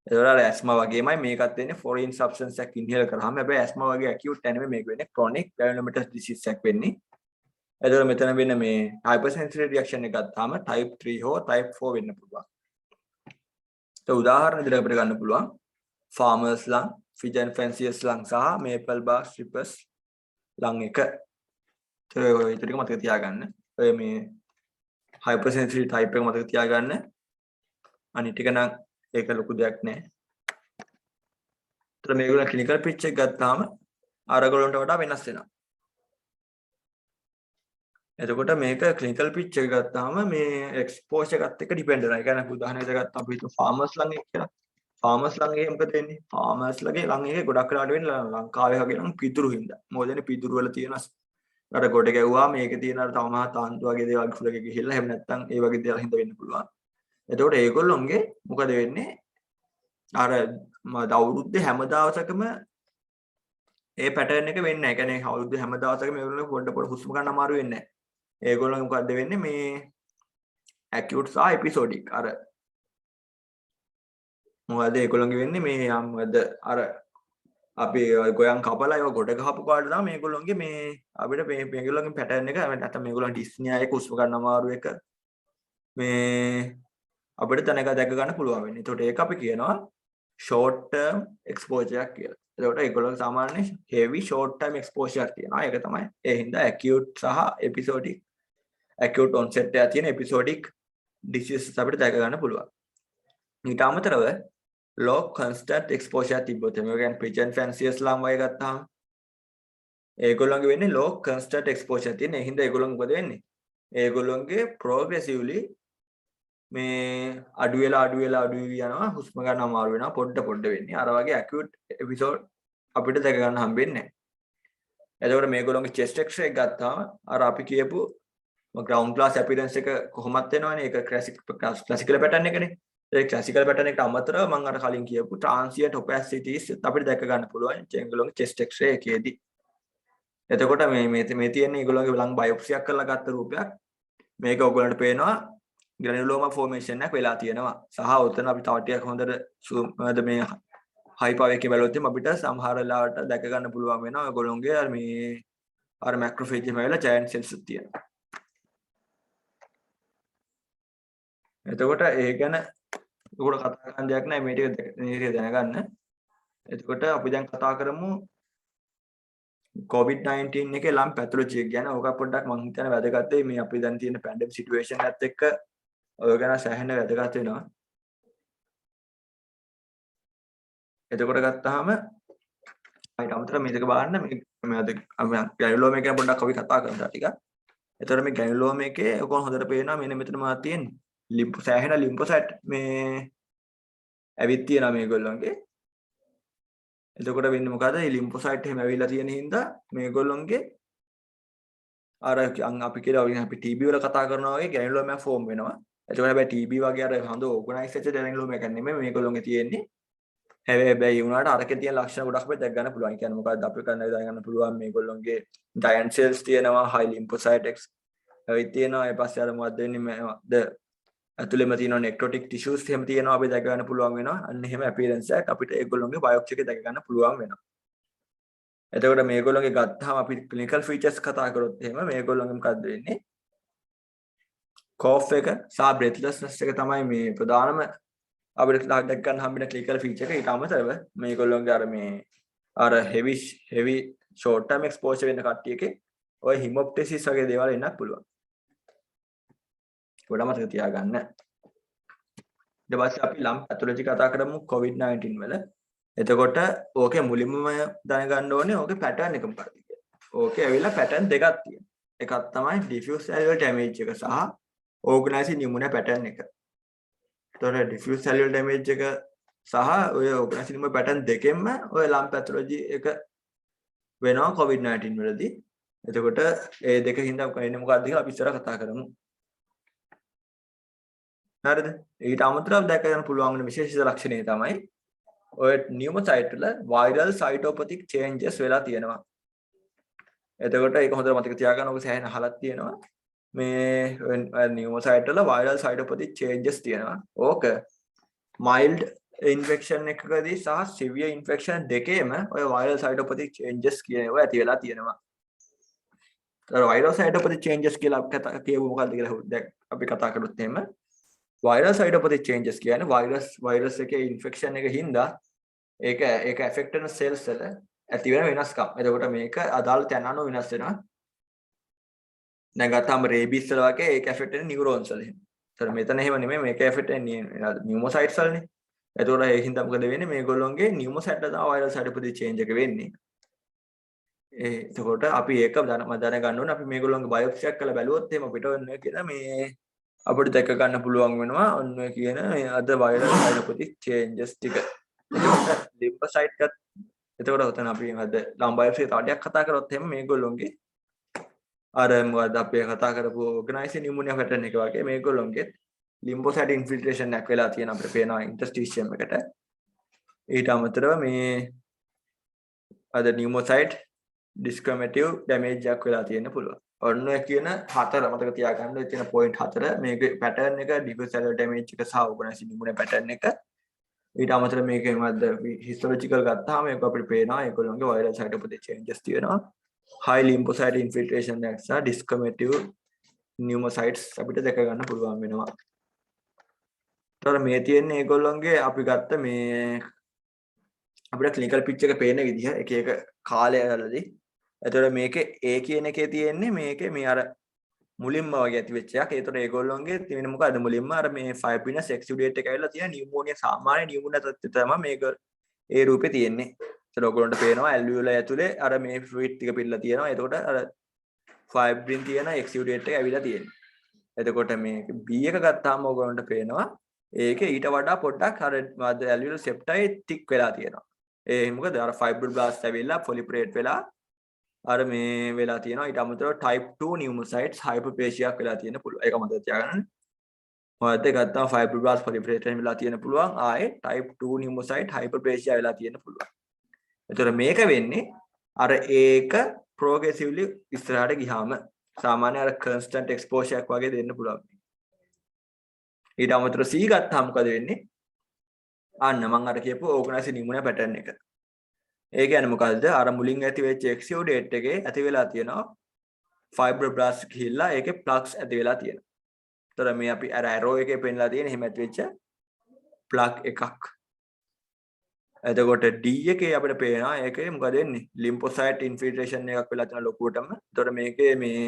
එතකොට ඇස්මා වගේමයි මේකත් වෙන්නේ ෆොරින් සබ්ස්ටන්ස් එකක් ඉන්හෙල් කරාම. හැබැයි ඇස්මා වගේ ඇකියුට් නෙමෙයි මේක වෙන්නේ ක්‍රොනික් ග්‍රැනුලෝමීටර් ඩිසීස් එකක් වෙන්නේ. එතකොට මෙතන වෙන මේ හයිපර් සෙන්සිටිව් රියැක්ෂන් එක ගත්තාම type 3 හෝ type 4 වෙන්න පුළුවන්. ඒ උදාහරණ විදිහට අපිට ගන්න පුළුවන් farmers lung, pigeon fanciers lung සහ maple bark strippers lung එක. ඒ ඔය ටික මතක තියාගන්න. ඔය මේ හයිපර් සෙන්සිටිව් type එක මතක තියාගන්න. අනිත් ටික නම් ඒක ලොකු දෙයක් නෑ. ඒතර මේගොල්ලෝ ක්ලිනිකල් පිච් එක ගත්තාම අරගොල්ලන්ට වඩා වෙනස් වෙනවා. එතකොට මේක ක්ලිනිකල් පිච් එක ගත්තාම මේ එක්ස්පෝෂර් එකත් එක්ක ඩිපෙන්ඩ් වෙනවා. ඒ කියන්නේ උදාහරණයක් ගත්තාම අපි හිතමු ෆාමර්ස් ලං එක කියලා. ෆාමර්ස් ලං එකේ මොකද වෙන්නේ? ෆාමර්ස් ලගේ ලං එකේ ගොඩක් වෙලාවට වෙන්නේ ලංකාවේ වගේ නම් පිදුරු හින්දා. මොකද එන්නේ පිදුරු වල තියෙන අර ගොඩ ගැව්වා මේකේ තියෙන අර තවම තාන්තු වගේ දේවල් කුලක ගිහිල්ලා එහෙම නැත්නම් ඒ වගේ දේවල් හින්දා වෙන්න පුළුවන්. එතකොට ඒගොල්ලොන්ගේ මොකද වෙන්නේ? අර අවුරුද්දේ හැම දවසකම ඒ පැටර්න් එක වෙන්නේ නැහැ. ඒ කියන්නේ අවුරුද්දේ හැම දවසකම මේගොල්ලෝ පොඩ හුස්ම ගන්න අමාරු වෙන්නේ නැහැ. ඒගොල්ලෝ මොකද්ද වෙන්නේ මේ ඇකියුට් සහ එපිසෝඩික් අර මොකද ඒගොල්ලන්ගේ වෙන්නේ මේ මොකද අර අපි ගොයන් කපලා ඒව ගොඩ ගහපු කාට තමයි මේගොල්ලන්ගේ මේ අපිට මේගොල්ලන්ගේ පැටර්න් එක නැත්නම් මේගොල්ලන් ඩිස්නියා එක හුස්ම ගන්න අමාරු එක මේ අපිට තැනක දැක ගන්න පුළුවන් වෙන්නේ. ඒකට ඒක අපි කියනවා short term exposure එකක් කියලා. ඒකට ඒගොල්ලෝ සාමාන්‍යයෙන් heavy short term exposure එකක් තියෙනවා. ඒක තමයි ඒ හින්දා acute සහ episodic acute onset එකක් තියෙන episodic diseases අපිට දැක ගන්න පුළුවන්. ඊට අමතරව low constant exposure තිබ්බොත් මේ කියන්නේ pigeon fanciers lam වගේ ගත්තාම ඒගොල්ලන්ගේ වෙන්නේ low constant exposure තියෙන. ඒ හින්දා ඒගොල්ලන් මොකද වෙන්නේ? ඒගොල්ලන්ගේ progressively මේ අඩු වෙලා යනවා හුස්ම ගන්න අමාරු වෙනවා පොඩ වෙන්නේ. අර වගේ acute episode අපිට දැක ගන්න හම්බෙන්නේ නැහැ. එතකොට මේගොල්ලන්ගේ chest x-ray එක ගත්තාම අර අපි කියපු ground glass appearance එක කොහොමත් වෙනවනේ. ඒක classical pattern එකනේ. ඒ classical pattern එකට අමතරව මම අර කලින් කියපු transient opacities අපිට දැක ගන්න පුළුවන් ඒගොල්ලන්ගේ chest x-ray එකේදී. එතකොට මේ තියෙන ඒගොල්ලන්ගේ ලං biopsy එකක් කරලා ගත්ත රූපයක්. මේක ඔයගොල්ලන්ට පේනවා granuloma formation එකක් වෙලා තියෙනවා. සහ උතන අපි තව ටිකක් හොඳට මේ high power එකේ බලුවොත් අපිට සමහර වෙලාවට දැක ගන්න පුළුවන් වෙනවා ඔයගොල්ලන්ගේ අර macrophage එකම වෙලා giant cells තියෙනවා. එතකොට ඒ ගැන උගල කතා කරන්න දෙයක් නැහැ මේ ටික දැනගන්න. එතකොට අපි දැන් කතා කරමු COVID-19 එකේ ලම් පැතොලොජි එක ගැන. ඕක පොඩ්ඩක් මම හිතන්නේ වැදගත් වෙයි මේ අපි දැන් තියෙන පැන්ඩමික් සිටුේෂන් එකත් එක්ක ඔය ගැන සෑහෙන වැදගත් වෙනවා. එතකොට ගත්තාම ඊට අමතරව මේක බලන්න මේ අද ග්‍රැනුලෝම එක ගැන පොඩ්ඩක් අපි කතා කරමු ටිකක්. එතකොට මේ ග්‍රැනුලෝම එකේ ඔකම හොඳට පේනවා මෙන්න මෙතන මාත් තියෙන්නේ සෑහෙන ලිම්ෆෝසයිට් මේ ඇවිත් තියෙනවා මේගොල්ලන්ගේ. එතකොට වෙන්නේ මොකද? මේ ලිම්ෆෝසයිට් එහෙම ඇවිල්ලා තියෙන හින්දා මේගොල්ලන්ගේ අර අපි කියලා අපි TB වල කතා කරනවා වගේ ග්‍රැනුලෝම එක ෆෝම් වෙනවා. එතකොට හැබැයි TB වගේ අර හොඳ ඕගනයිස් වෙච්ච ග්‍රැනුලෝම එකක් නෙමෙයි මේගොල්ලන්ගේ තියෙන්නේ. හැබැයි වුණාට අරකේ තියෙන ලක්ෂණ ගොඩක් අපිට දැක් ගන්න පුළුවන්. ඒ කියන්නේ මොකද්ද අපි කරන්න ගන්න පුළුවන් මේගොල්ලන්ගේ giant cells තියෙනවා, high lymphocytes ඒත් තියෙනවා. ඊට පස්සේ අර මොකද්ද වෙන්නේ ඇතුළේම තියෙන necrotic tissues එහෙම තියෙනවා අපි දැක ගන්න පුළුවන් වෙනවා. අන්න එහෙම appearance එකක් අපිට ඒගොල්ලෝගේ biopsy එකේ දැක ගන්න පුළුවන් වෙනවා. එතකොට මේගොල්ලෝගේ ගත්තාම අපි clinical features කතා කරොත් එහෙම මේගොල්ලෝගේ මොකද්ද වෙන්නේ? cough එක සහ breathlessness එක තමයි මේ ප්‍රධානම අපිට දැක ගන්න හම්බෙන clinical feature එක. ඊට අමතරව මේගොල්ලෝගේ අර heavy short term exposure වෙන කට්ටියකේ ඔය හිමොප්ටෙසිස් වගේ දේවල් එන්නත් පුළුවන්. පොඩ්ඩක් මතක තියාගන්න. ඊට පස්සේ අපි ලම් පැथොලොජි කතා කරමු COVID-19 වල. එතකොට ඕකේ මුලින්ම දැනගන්න ඕනේ ඕකේ පැටර්න් එක මොකක්ද කියලා. ඕකේ ඇවිල්ලා පැටර්න් දෙකක් තියෙනවා. එකක් තමයි diffuse cellular damage එක සහ organized pneumonia pattern එක. එතකොට diffuse cellular damage එක සහ ඔය organized pneumonia pattern දෙකෙන්ම ඔය lung pathology එක වෙනවා COVID-19 වලදී. එතකොට ඒ දෙක හින්දා වෙන්නේ මොකක්ද කියලා අපි ඉස්සර කතා කරමු. හරිද? ඊට අමතරව දැක ගන්න පුළුවන් වෙන විශේෂිත ලක්ෂණය තමයි ඔය pneumocyte වල viral cytopathic changes වෙලා තියෙනවා. එතකොට ඒක හොඳට මතක තියාගන්න ඔබ සෑහෙන අහලක් තියෙනවා. මේ pneumocyte වල viral cytopathic changes තියෙනවා. ඕක mild infection එකකදී සහ severe infection දෙකේම ඔය viral cytopathic changes කියන ඒවා ඇති වෙලා තියෙනවා. ඒතර viral cytopathic changes කියලා අපි කතා කියමු මොකක්ද කියලා දැන් අපි කතා කරොත් එහෙම viral cytopathic changes කියන්නේ virus එකේ infection එක හින්දා ඒක affect වෙන cells වල ඇති වෙන වෙනස්කම්. එතකොට මේක අදාළ තැන අනුව වෙනස් වෙනවා. දැන් ගත්තාම rabies වල වගේ ඒක affect වෙන neurons වල එහෙම. ඒතර මෙතන එහෙම නෙමෙයි මේක affect වෙන්නේ pneumocytes වලනේ. එතකොට ඒ හින්දා මොකද වෙන්නේ මේගොල්ලෝගේ pneumocyte වල තමයි viral cytopathic change එක වෙන්නේ. එතකොට අපි ඒක දැනගන්න ඕනේ අපි මේගොල්ලෝගේ biopsy එකක් කරලා බැලුවොත් එහෙම අපිට ඔන්න කියන මේ අපිට දැක ගන්න පුළුවන් වෙනවා ඔන්න කියන අද viral cytopathic changes ටික. එතකොට lymphocyte එකත් එතකොට උතන අපි අද ලම් biopsy එක තවටියක් කතා කරොත් එහෙම මේගොල්ලෝගේ අර මොකද අපි කතා කරපු organized pneumonia pattern එක වගේ මේගොල්ලෝගේ lymphocyte infiltration එකක් වෙලා තියෙන අපිට පේනවා interstitium එකට. ඊට අමතරව මේ අද pneumocyte discriminative damage එකක් වෙලා තියෙන්න පුළුවන්. ඔන්න ඔය කියන හතර මතක තියාගන්න. ඔය තියෙන point හතර මේකේ pattern එක diffuse cellular damage එක සහ organized pneumonia pattern එක. ඊට අමතරව මේකේ මොකද්ද histological ගත්තාම මේක අපිට පේනවා ඒගොල්ලෝගේ viral cytopathic changes තියෙනවා. high lymphocyte infiltration එක සහ discriminative pneumocytes අපිට දැක ගන්න පුළුවන් වෙනවා. ඒතර මේ තියෙන්නේ ඒගොල්ලෝගේ අපි ගත්ත මේ අපිට clinical picture එක පේන විදිහ එක එක කාලයවලදී. එතකොට මේකේ A කියන එකේ තියෙන්නේ මේකේ මේ අර මුලින්ම වගේ ඇති වෙච්ච එකක්. ඒතකොට ඒගොල්ලෝගේ තියෙන මොකද්ද මුලින්ම අර මේ fibrous exudate එක ඇවිල්ලා තියෙන pneumonia සාමාන්‍ය pneumonia තත්ත්වය තමයි මේක ඒ රූපේ තියෙන්නේ. ඒතකොට ඔයගොල්ලන්ට පේනවා alveoli ඇතුලේ අර මේ fluid ටික පිරලා තියෙනවා. එතකොට අර fibrin තියෙන exudate එක ඇවිල්ලා තියෙන්නේ. එතකොට මේ B එක ගත්තාම ඔයගොල්ලන්ට පේනවා ඒකේ ඊට වඩා පොඩ්ඩක් අර alveolar septi thick වෙලා තියෙනවා. ඒ මොකද අර fibroblast ඇවිල්ලා proliferate වෙලා අර මේ වෙලා තියෙනවා. ඊට අමතරව type 2 pneumocytes hyperplasia එකක් වෙලා තියෙන පුළුවන්. ඒක මතක තියාගන්න. මොකද ගත්තාම fibroblast proliferation වෙලා තියෙන පුළුවන්. ආයේ type 2 pneumocyte hyperplasia වෙලා තියෙන පුළුවන්. එතකොට මේක වෙන්නේ අර ඒක progressively ඉස්සරහට ගියාම සාමාන්‍ය අර constant exposure එකක් වගේ දෙන්න පුළුවන්. ඊට අමතරව C ගත්තාම මොකද වෙන්නේ? අන්න මම අර කියපු organized pneumonia pattern එක. ඒ කියන්නේ මොකද්ද? අර මුලින් ඇති වෙච්ච exudate එකේ ඇති වෙලා තියෙනවා fibroblast ගිහිල්ලා ඒකේ plugs ඇති වෙලා තියෙනවා. ඒතර මේ අපි අර arrow එකේ පෙන්නලා තියෙන එහෙම ඇති වෙච්ච plug එකක්. එතකොට D එකේ අපිට පේනවා ඒකේ මොකද වෙන්නේ? lymphocyte infiltration එකක් වෙලා තියෙන ලොකුවටම. ඒතර මේකේ මේ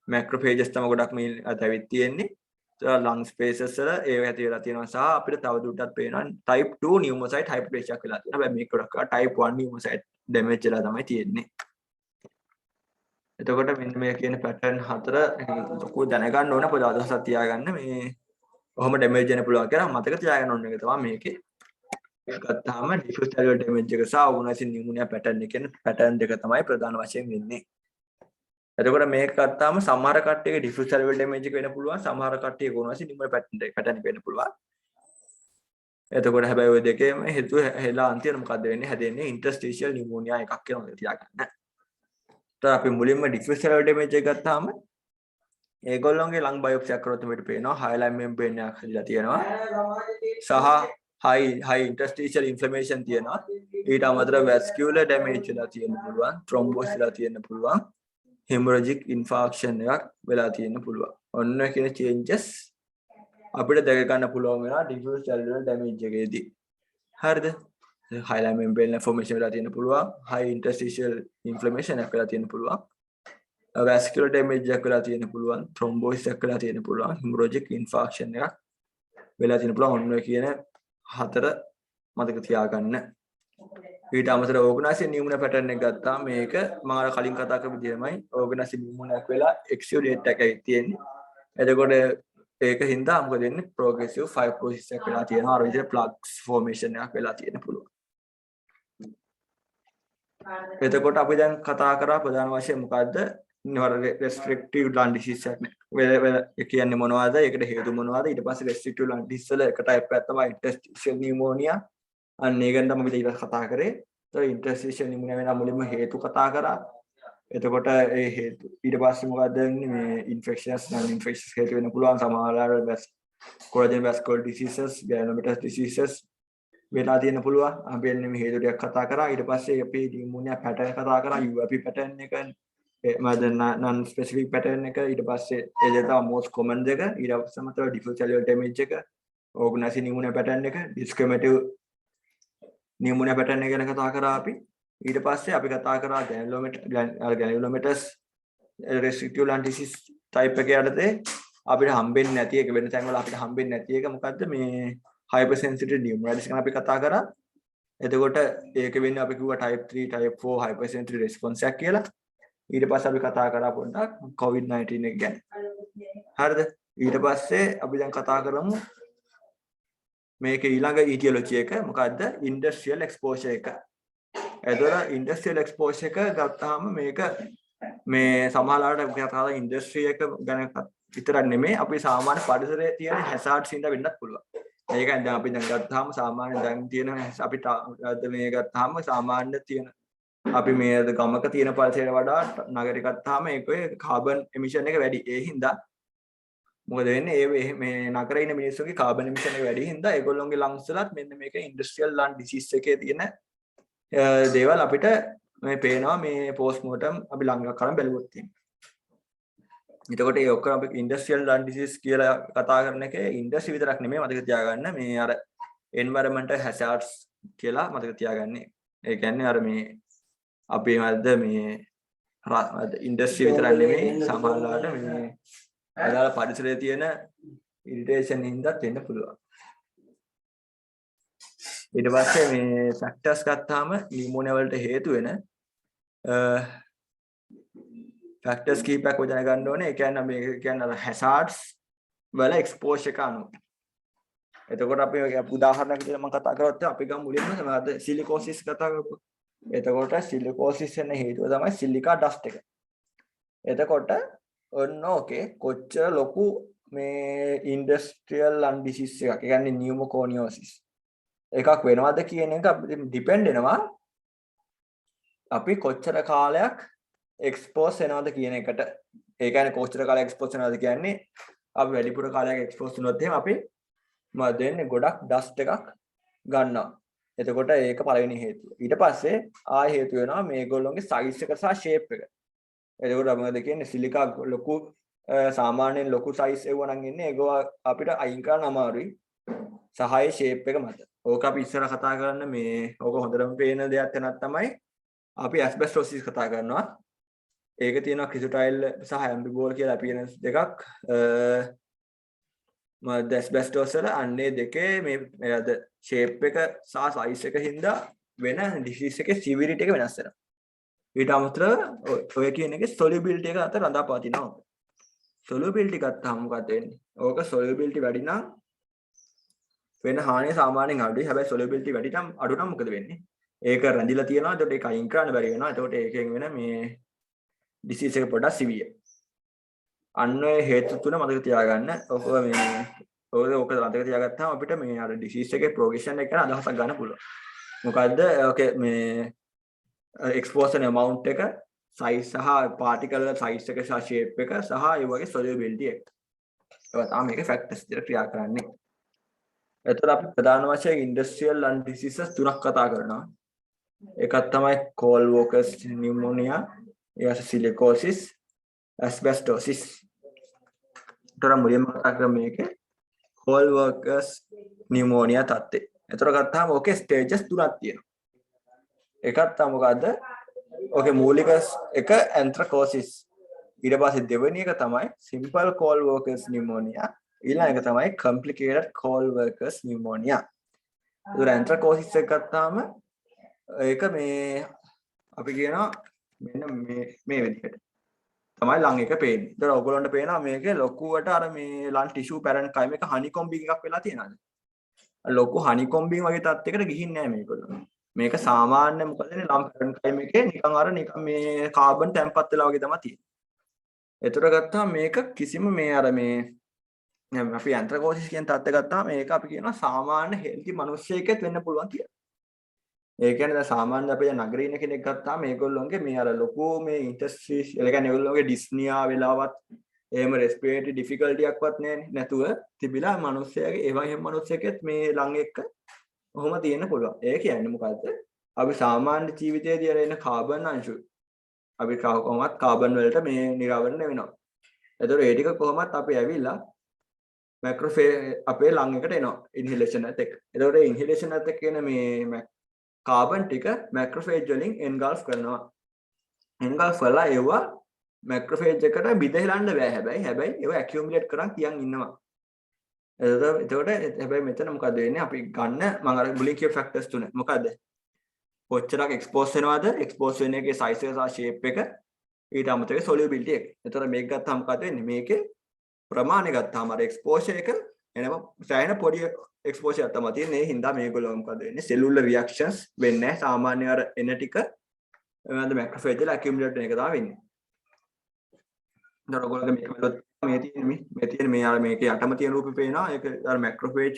macrophages තමයි ගොඩක් මේ ඇවිත් තියෙන්නේ. lung spaces වල ඒ ඇති වෙලා තියෙනවා සහ අපිට තව දුරටත් පේනවා type 2 pneumocyte hyperplasia එකක් වෙලා තියෙනවා. හැබැයි මේක ගොඩක් type 1 pneumocyte damage වෙලා තමයි තියෙන්නේ. එතකොට මෙන්න මේ කියන pattern හතර ලොකු දැනගන්න ඕන පොඩි අදහසක් තියාගන්න මේ කොහොම damage වෙන්න පුළුවන් කියලා මතක තියාගන්න ඕන එක තමයි මේකේ. ඒක ගත්තාම diffuse cellular damage එක සහ organized pneumonia pattern එක කියන pattern දෙක තමයි ප්‍රධාන වශයෙන් වෙන්නේ. එතකොට මේක ගත්තාම සමහර කට්ටියගේ diffuse cellular damage එක වෙන්න පුළුවන් සමහර කට්ටියගේ organized pneumonia pattern එක වෙන්න පුළුවන්. එතකොට හැබැයි ওই දෙකේම හේතුව හෙලා අන්තිම මොකද්ද වෙන්නේ හැදෙන්නේ interstitial pneumonia එකක් කියලා මතක තියාගන්න. ඒතර අපි මුලින්ම diffuse cellular damage එක ගත්තාම ඒගොල්ලෝගේ lung biopsy එකක් කරොත් අපිට පේනවා hyaline membrane එකක් හැදිලා තියෙනවා. සහ high interstitial inflammation තියෙනවා. ඊට අමතරව vascular damage වෙලා තියෙන්න පුළුවන්, thrombus වෙලා තියෙන්න පුළුවන්, hemorrhagic infarction එකක් වෙලා තියෙන්න පුළුවන්. ඔන්න කියන changes අපිට දැක ගන්න පුළුවන් වෙනවා diffuse cellular damage එකේදී. හරිද? hyaline membrane formation වෙලා තියෙන්න පුළුවන්, high interstitial inflammation එකක් වෙලා තියෙන්න පුළුවන්. වැස්කියුලර් ඩැමේජ් එකක් වෙලා තියෙන පුළුවන්, thrombosis එකක් වෙලා තියෙන පුළුවන්, hemorrhagic infarction එකක් වෙලා තියෙන පුළුවන්. ඔන්න ඔය කියන හතර මතක තියාගන්න. ඊට අමතරව ඕගනයිසේෂන් නියුමන පැටර්න් එක ගත්තාම මේක මම අර කලින් කතා කරපු විදිහමයි ඕගනයිසේෂන් නියුමනක් වෙලා එක්සියුඩේට් එකයි තියෙන්නේ. එතකොට ඒක හින්දා මොකද වෙන්නේ progressive fibrosis එකක් වෙලා තියෙනවා. අර විදිහට plugs formation එකක් වෙලා තියෙන පුළුවන්. එතකොට අපි දැන් කතා කරා ප්‍රධාන වශයෙන් මොකද්ද? restrictive lung disease එකක් නේ. කියන්නේ මොනවද? ඒකට හේතු මොනවද? ඊට පස්සේ restrictive lung disease වල එක type එකක් තමයි interstitial pneumonia. අන්න ඒක ගැන තමයි ඊට කතා කරේ. ඒතකොට interstitial pneumonia වෙන මුලින්ම හේතු කතා කරා. එතකොට ඒ හේතු ඊට පස්සේ මොකද්ද වෙන්නේ මේ infectious non infectious හේතු වෙන්න පුළුවන් සමහරවල් collagen vascular diseases, granulomatous diseases වෙලා තියෙන්න පුළුවන්. අපි එන්නේ මේ හේතු ටිකක් කතා කරා. ඊට පස්සේ අපි pneumonia pattern කතා කරා. UAP pattern එක non specific pattern එක. ඊට පස්සේ ඒ දෙක තමයි most common දෙක. ඊට පස්සේ තමයි diffuse cellular damage එක, organized pneumonia pattern එක, discriminative pneumonia pattern එක ගැන කතා කරා අපි. ඊට පස්සේ අපි කතා කරා granulomatous restrictive lung disease type එක යටතේ අපිට හම්බෙන්නේ නැති එක වෙන තැන්වල අපිට හම්බෙන්නේ නැති එක මොකද්ද මේ hypersensitive pneumonitis ගැන අපි කතා කරා. එතකොට ඒක වෙන්නේ අපි කිව්වා type 3 type 4 hypersensitive response එකක් කියලා. ඊට පස්සේ අපි කතා කරා පොඩ්ඩක් COVID-19 එක ගැන. හරිද? ඊට පස්සේ අපි දැන් කතා කරමු මේක ඊළඟ ඊටියොලොජි එක මොකද්ද? industrial exposure එක. එතකොට industrial exposure එක ගත්තාම මේක මේ සමහරවිට අපි කතා කරලා industry එක ගැන විතරක් නෙමෙයි අපි සාමාන්‍ය පරිසරයේ තියෙන hazards හින්දා වෙන්නත් පුළුවන්. ඒකෙන් දැන් අපි දැන් ගත්තාම සාමාන්‍ය දැන් තියෙන අපිට මේ ගත්තාම සාමාන්‍ය තියෙන අපි මේ ගමක තියෙන පරිසරයට වඩා නගරයක ගත්තාම ඒකේ කාබන් එමිෂන් එක වැඩි. ඒ හින්දා මොකද වෙන්නේ මේ නගරේ ඉන්න මිනිස්සුන්ගේ කාබන් එමිෂන් එක වැඩි හින්දා ඒගොල්ලොන්ගේ ලංස් වලත් මෙන්න මේක ඉන්ඩස්ට්‍රියල් ලන් ඩිසීස් එකේ තියෙන දේවල් අපිට මේ පේනවා මේ පෝස්ට්මෝටම් අපි ළඟ කරන් බැලුවොත් තියෙනවා. එතකොට ඒ ඔක්කොම අපි ඉන්ඩස්ට්‍රියල් ලන් ඩිසීස් කියලා කතා කරන එකේ ඉන්ඩස්ට්‍රි විතරක් නෙමෙයි මතක තියාගන්න මේ අර එන්වයරන්මන්ටල් හැසාඩ්ස් කියලා මතක තියාගන්න. ඒ කියන්නේ අර මේ අපි මැද මේ ඉන්ඩස්ට්‍රි විතරක් නෙමෙයි සමහරවිට මේ අදාළ පරිසරයේ තියෙන ඉරිටේෂන් හින්දාත් වෙන්න පුළුවන්. ඊට පස්සේ මේ ෆැක්ටර්ස් ගත්තාම නියුමෝනියා වලට හේතු වෙන ෆැක්ටර්ස් කීපයක් ඔය දැනගන්න ඕනේ. ඒ කියන්නේ මේ කියන්නේ අර හැසාඩ්ස් වල එක්ස්පෝෂර් එක අනුව. එතකොට අපි උදාහරණයක් විදිහට මම කතා කරොත් අපි ගමු මුලින්ම මොනවද සිලිකෝසිස් කතා කරමු. එතකොට සිලිකෝසිස් වෙන හේතුව තමයි සිලිකා ඩස්ට් එක. එතකොට ඔන්න ඕකේ කොච්චර ලොකු මේ ඉන්ඩස්ට්‍රියල් ලන් ඩිසීස් එකක්. ඒ කියන්නේ නියුමෝකෝනියෝසිස් එකක් වෙනවද කියන එක අපිට ඩිපෙන්ඩ් වෙනවා අපි කොච්චර කාලයක් එක්ස්පෝස් වෙනවද කියන එකට. ඒ කියන්නේ කොච්චර කාලයක් එක්ස්පෝස් වෙනවද කියන්නේ අපි වැඩිපුර කාලයක් එක්ස්පෝස් වුණොත් එහෙනම් අපි මොකද වෙන්නේ ගොඩක් ඩස්ට් එකක් ගන්නවා. එතකොට ඒක පළවෙනි හේතුව. ඊට පස්සේ ආය හේතු වෙනවා මේගොල්ලෝගේ සයිස් එක සහ ෂේප් එක. එතකොට මොකද කියන්නේ සිලිකා ලොකු සාමාන්‍යයෙන් ලොකු සයිස් එවුවා නම් ඉන්නේ ඒක අපිට අයින් කරන්න අමාරුයි. සහයේ ෂේප් එක මත. ඕක අපි ඉස්සර කතා කරන්න මේ ඕක හොඳටම පේන දෙයක් වෙනත් තමයි අපි ඇස්බෙස්ටොසිස් කතා කරනවා. ඒක තියෙනවා ක්‍රිසොටයිල් සහ ඇම්බිබෝල් කියලා අපියරන්ස් දෙකක්. මම ඇස්බෙස්ටොස් වල අන්නේ දෙකේ මේ අද ෂේප් එක සහ සයිස් එක හින්දා වෙන ඩිසීස් එකේ සිවිරිටි එක වෙනස් වෙනවා. ඊට අමතරව ඔය කියන එකේ සොලියබිලිටි එක අතර රඳාපවතිනවා. සොලියබිලිටි ගත්තාම මොකද වෙන්නේ? ඕක සොලියබිලිටි වැඩි නම් වෙන හානිය සාමාන්‍යයෙන් අඩුයි. හැබැයි සොලියබිලිටි වැඩි නම් අඩු නම් මොකද වෙන්නේ? ඒක රැඳිලා තියෙනවා. එතකොට ඒක අයින් කරන්න බැරි වෙනවා. එතකොට ඒකෙන් වෙන මේ ඩිසීස් එක පොඩ්ඩක් සිවියර්. අන්න ඒ හේතු තුන මතක තියාගන්න. ඔක මේ ඕක මතක තියාගත්තාම අපිට මේ අර ඩිසීස් එකේ ප්‍රොග්‍රෙෂන් එක ගැන අදහසක් ගන්න පුළුවන්. මොකද්ද? ඕකේ මේ එක්ස්පෝෂන් amount එක, size සහ particle size එක සහ shape එක සහ ඒ වගේ solubility එක. ඒවා තමයි මේකේ factors විදිහට ක්‍රියා කරන්නේ. එතකොට අපි ප්‍රධාන වශයෙන් industrial lung diseases තුනක් කතා කරනවා. එකක් තමයි coal workers pneumonia, ඊට silicosis, asbestosis. ඒතර මුලින්ම කතා කරමු මේකේ coal workers pneumonia තත්ත්වය. ඒතර ගත්තාම ඕකේ stages තුනක් තියෙනවා. එකක් තමයි මොකද්ද? ඕකේ මූලික එක anthracosis. ඊට පස්සේ දෙවෙනි එක තමයි simple cold workers pneumonia. ඊළඟ එක තමයි complicated cold workers pneumonia. ඒතර ඇන්ත්‍රකොසිස් එක ගත්තාම ඒක මේ අපි කියනවා මෙන්න මේ විදිහට තමයි ලං එක පේන්නේ. ඒතර ඔයගොල්ලන්ට පේනවා මේකේ ලොකුවට අර මේ ලං ටිෂු පැරන්කයිම් එක හනිකොම්බින් එකක් වෙලා තියෙනවාද? ලොකු හනිකොම්බින් වගේ තත්යකට ගිහින් නැහැ මේගොල්ලෝ. මේක සාමාන්‍ය මොකද ලං පැරන්කයිම් එකේ නිකන් මේ කාබන් තැම්පත් වෙලා වගේ තමයි තියෙන්නේ. ඒතර ගත්තාම මේක කිසිම මේ අර මේ අපි ඇන්ත්‍රකොසිස් කියන තත්ත්වය ගත්තාම මේක අපි කියනවා සාමාන්‍ය හෙල්ති මිනිස්සෙකෙත් වෙන්න පුළුවන් කියලා. ඒ කියන්නේ දැන් සාමාන්‍ය අපි නගරේ ඉන්න කෙනෙක් ගත්තාම මේගොල්ලෝගේ මේ අර ලොකු මේ ඉන්ටර්ස්ටිස් ඒ කියන්නේ ඒගොල්ලෝගේ ඩිස්නියා වෙලාවත් එහෙම රෙස්පිරේටරි ඩිෆිකල්ටි එකක්වත් නැතුව තිබිලා මිනිස්සයාගේ ඒ වගේ මිනිස්සෙකෙත් මේ ලං එක්ක කොහොම තියෙන්න පුළුවන්. ඒ කියන්නේ මොකද්ද? අපි සාමාන්‍ය ජීවිතයේදී එන කාබන් අංශු අපි කොහොමත් කාබන් වලට මේ නිරාවරණය වෙනවා. ඒතකොට ඒ ටික කොහොමත් අපි ඇවිල්ලා මැක්‍රොෆේජ් අපේ ලං එකට එනවා ඉන්හෙලේෂන් එකත් එක්ක. ඒතකොට ඉන්හෙලේෂන් එකත් එක්ක එන මේ කාබන් ටික මැක්‍රොෆේජ් වලින් එන්ගල්ෆ් කරනවා. එන්ගල්ෆ් කරලා ඒවා මැක්‍රොෆේජ් එකට බිඳහෙලන්න බෑ හැබැයි ඒවා ඇකියුමුලේට් කරන් තියන් ඉන්නවා. එතකොට හැබැයි මෙතන මොකද වෙන්නේ අපි ගන්න මම අර මුලින් කියපු ෆැක්ටර්ස් තුන. මොකද්ද? කොච්චරක් එක්ස්පෝස් වෙනවද? එක්ස්පෝස් වෙන එකේ සයිස් එක සහ ෂේප් එක ඊට අමතරව සොලියුබිලිටි එක. එතකොට මේක ගත්තාම මොකද වෙන්නේ? මේකේ ප්‍රමාණය ගත්තාම අර එක්ස්පෝෂර් එක එනම සෑහෙන පොඩි එක්ස්පෝෂර් එකක් තමයි තියෙන්නේ. ඒ හින්දා මේගොල්ලෝ මොකද වෙන්නේ? සෙලුලර් රියැක්ෂන්ස් වෙන්නේ නැහැ. සාමාන්‍ය අර එන ටික මොනවද මැක්‍රොෆේජ් වල ඇකියුමුලේට් වෙන එක තමයි වෙන්නේ. දැන් ඔයගොල්ලෝ මේක බලුවොත් මේ තියෙන මේ අර මේකේ යටම තියෙන රූපේ පේනවා. ඒක අර මැක්‍රොෆේජ්